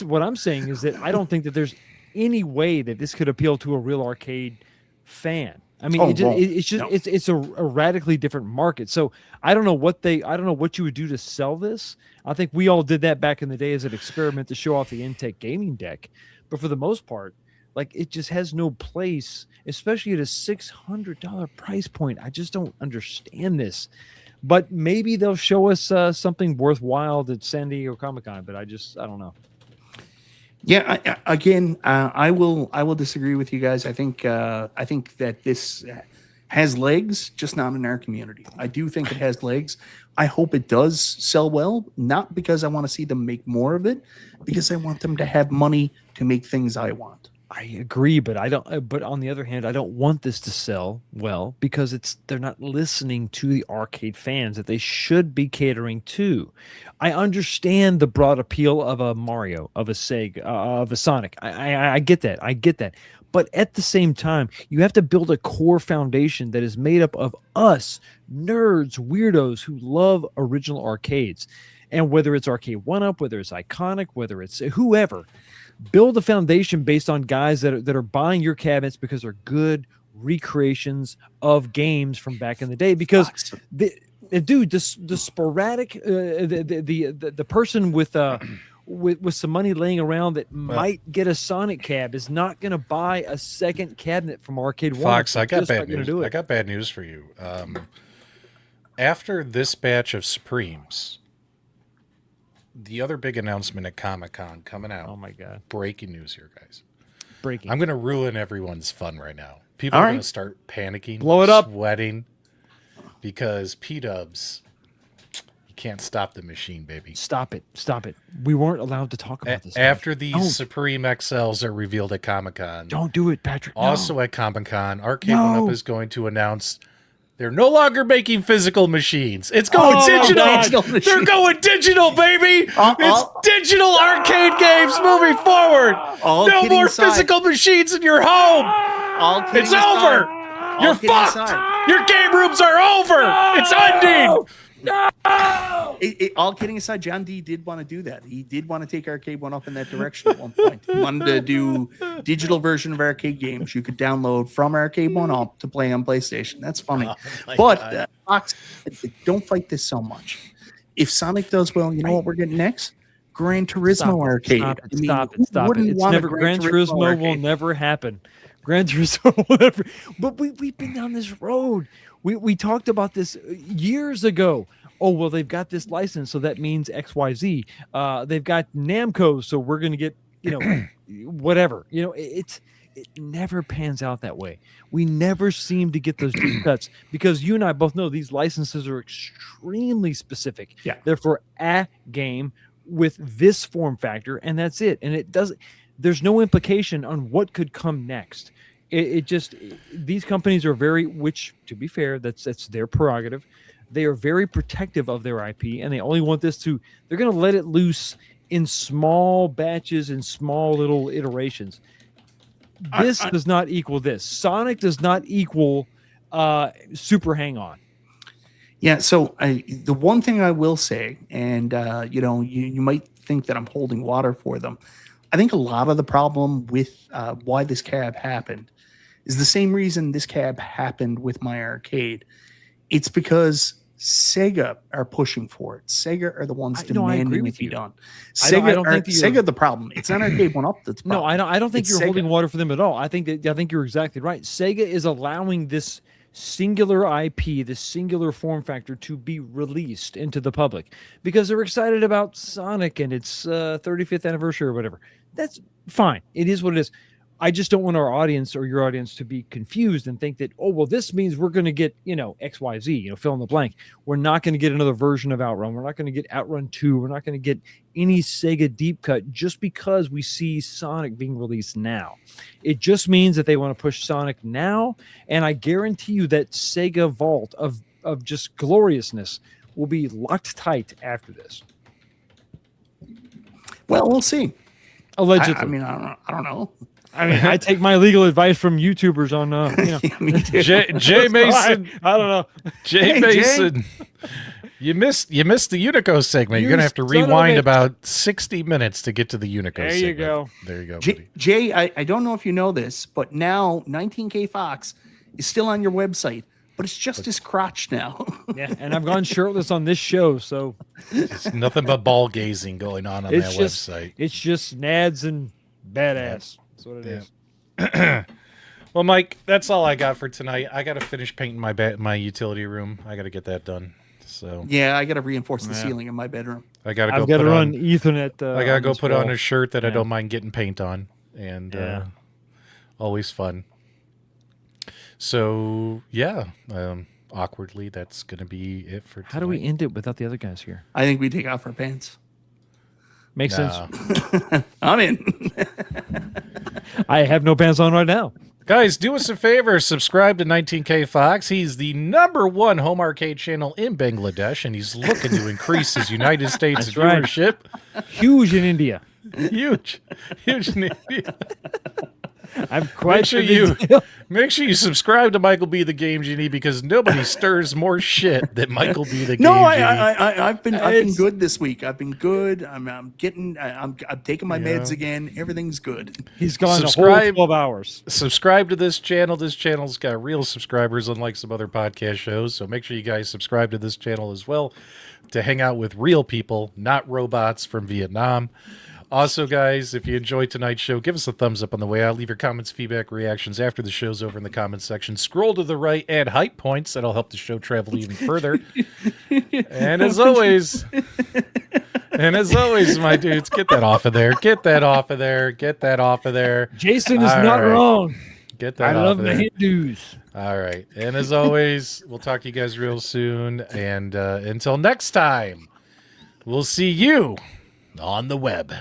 what I'm saying is that I don't think that there's any way that this could appeal to a real arcade fan. I mean, it's a radically different market. So I don't know what you would do to sell this. I think we all did that back in the day as an experiment to show off the Intec gaming deck. But for the most part, like it just has no place, especially at a $600 price point. I just don't understand this. But maybe they'll show us something worthwhile at San Diego Comic-Con. But I don't know. Yeah, I will disagree with you guys. I think that this has legs, just not in our community. I do think it has legs. I hope it does sell well, not because I want to see them make more of it, because I want them to have money to make things I want. I agree, but I don't. But on the other hand, I don't want this to sell well because they're not listening to the arcade fans that they should be catering to. I understand the broad appeal of a Mario, of a Sega, of a Sonic. I get that. I get that. But at the same time, you have to build a core foundation that is made up of us, nerds, weirdos who love original arcades. And whether it's Arcade1Up, whether it's Iconic, whether it's whoever, build a foundation based on guys that are buying your cabinets because they're good recreations of games from back in the day. Because the sporadic, the person with some money laying around that might get a Sonic cab is not going to buy a second cabinet from Arcade1Up. Fox, I got bad news. I got bad news for you. After this batch of Supremes, the other big announcement at Comic-Con coming out. Oh my God. Breaking news here, guys. Breaking. I'm going to ruin everyone's fun right now. People are going to start panicking, blow it up, sweating, because P-dubs, you can't stop the machine, baby. Stop it. Stop it. We weren't allowed to talk about this. After these Supreme XLs are revealed at Comic-Con. Don't do it, Patrick. Also at Comic-Con, Arcade1Up is going to announce they're no longer making physical machines. It's going digital. They're going digital, baby. It's digital arcade games moving forward. No more physical machines in your home. It's over. You're fucked. Your game rooms are over. It's ending. No! All kidding aside, John D did want to do that. He did want to take Arcade1Up in that direction at one point. He wanted to do digital version of arcade games you could download from Arcade1Up to play on PlayStation. That's funny. But Fox, don't fight this so much. If Sonic does well, you know what we're getting next? Gran Turismo arcade. Stop it. It's never Gran Turismo will never happen. Gran Turismo will never. But we've been down this road. We talked about this years ago. Oh, well, they've got this license, so that means XYZ. They've got Namco, so we're going to get, whatever. It never pans out that way. We never seem to get those deep cuts because you and I both know these licenses are extremely specific. Yeah. They're for a game with this form factor, and that's it. And there's no implication on what could come next. These companies are which to be fair, that's their prerogative. They are very protective of their IP, and they only want they're going to let it loose in small batches and small little iterations. This does not equal this. Sonic does not equal Super Hang-On. Yeah, so the one thing I will say, and you might think that I'm holding water for them, I think a lot of the problem with why this cab happened is the same reason this cab happened with my arcade. It's because Sega are pushing for it. Sega are the ones I agree demanding with it be you. done. I don't think that you're- Sega the problem. It's not Arcade1Up that's the No, problem. I don't think It's you're Sega. holding water for them at all. I think you're exactly right. Sega is allowing this singular IP, this singular form factor, to be released into the public because they're excited about Sonic and its 35th anniversary or whatever. That's fine. It is what it is. I just don't want our audience or your audience to be confused and think that, oh, well, this means we're going to get, X, Y, Z, fill in the blank. We're not going to get another version of Outrun. We're not going to get Outrun 2. We're not going to get any Sega deep cut just because we see Sonic being released now. It just means that they want to push Sonic now. And I guarantee you that Sega vault of just gloriousness will be locked tight after this. Well, we'll see. Allegedly. I mean, I don't know. I mean, I take my legal advice from YouTubers on, Me too. Jay Mason. I don't know. Jay Hey, Mason. You missed the Unico segment. You're You gonna have to son of a rewind bitch. about 60 minutes to get to the Unico There segment. you go. There you go, buddy. Jay, I don't know if you know this, but now 19K Fox is still on your website, but it's just his crotch now. Yeah, and I've gone shirtless on this show, so It's nothing but ball gazing going on it's that just website. it's just nads and badass. That's what it is. Well, Mike, that's all I got for tonight. I got to finish painting my utility room. I got to get that done. So Yeah, I got to reinforce the ceiling in my bedroom. I got to go I've got put to on. run Ethernet. I got to go this put on wall. a shirt that I Yeah. don't mind getting paint on, and Yeah. always fun. So yeah, awkwardly, that's gonna be it for tonight. How do we end it without the other guys here? I think we take off our pants. Makes sense. I'm in. I have no pants on right now. Guys, do us a favor. Subscribe to 19K Fox. He's the #1 home arcade channel in Bangladesh, and he's looking to increase his United States That's right. viewership. Huge in India. Huge in India. I'm quite Make sure you subscribe to Michael B. the Game Genie because nobody stirs more shit than Michael B. the Game No, Genie. I've been It's- good this week. I've been good. I'm taking my Yeah. meds again. Everything's good. He's gone the Subscribe. whole 12 hours. Subscribe to this channel. This channel's got real subscribers, unlike some other podcast shows. So make sure you guys subscribe to this channel as well to hang out with real people, not robots from Vietnam. Also, guys, if you enjoyed tonight's show, give us a thumbs up on the way out. Leave your comments, feedback, reactions after the show's over in the comments section. Scroll to the right, add hype points. That'll help the show travel even further. And as always, my dudes, get that off of there. Get that off of there. Get that off of there. Jason is All not right. wrong. Get that I off love of the there. Hindus. All right. And as always, we'll talk to you guys real soon. And until next time, we'll see you on the web.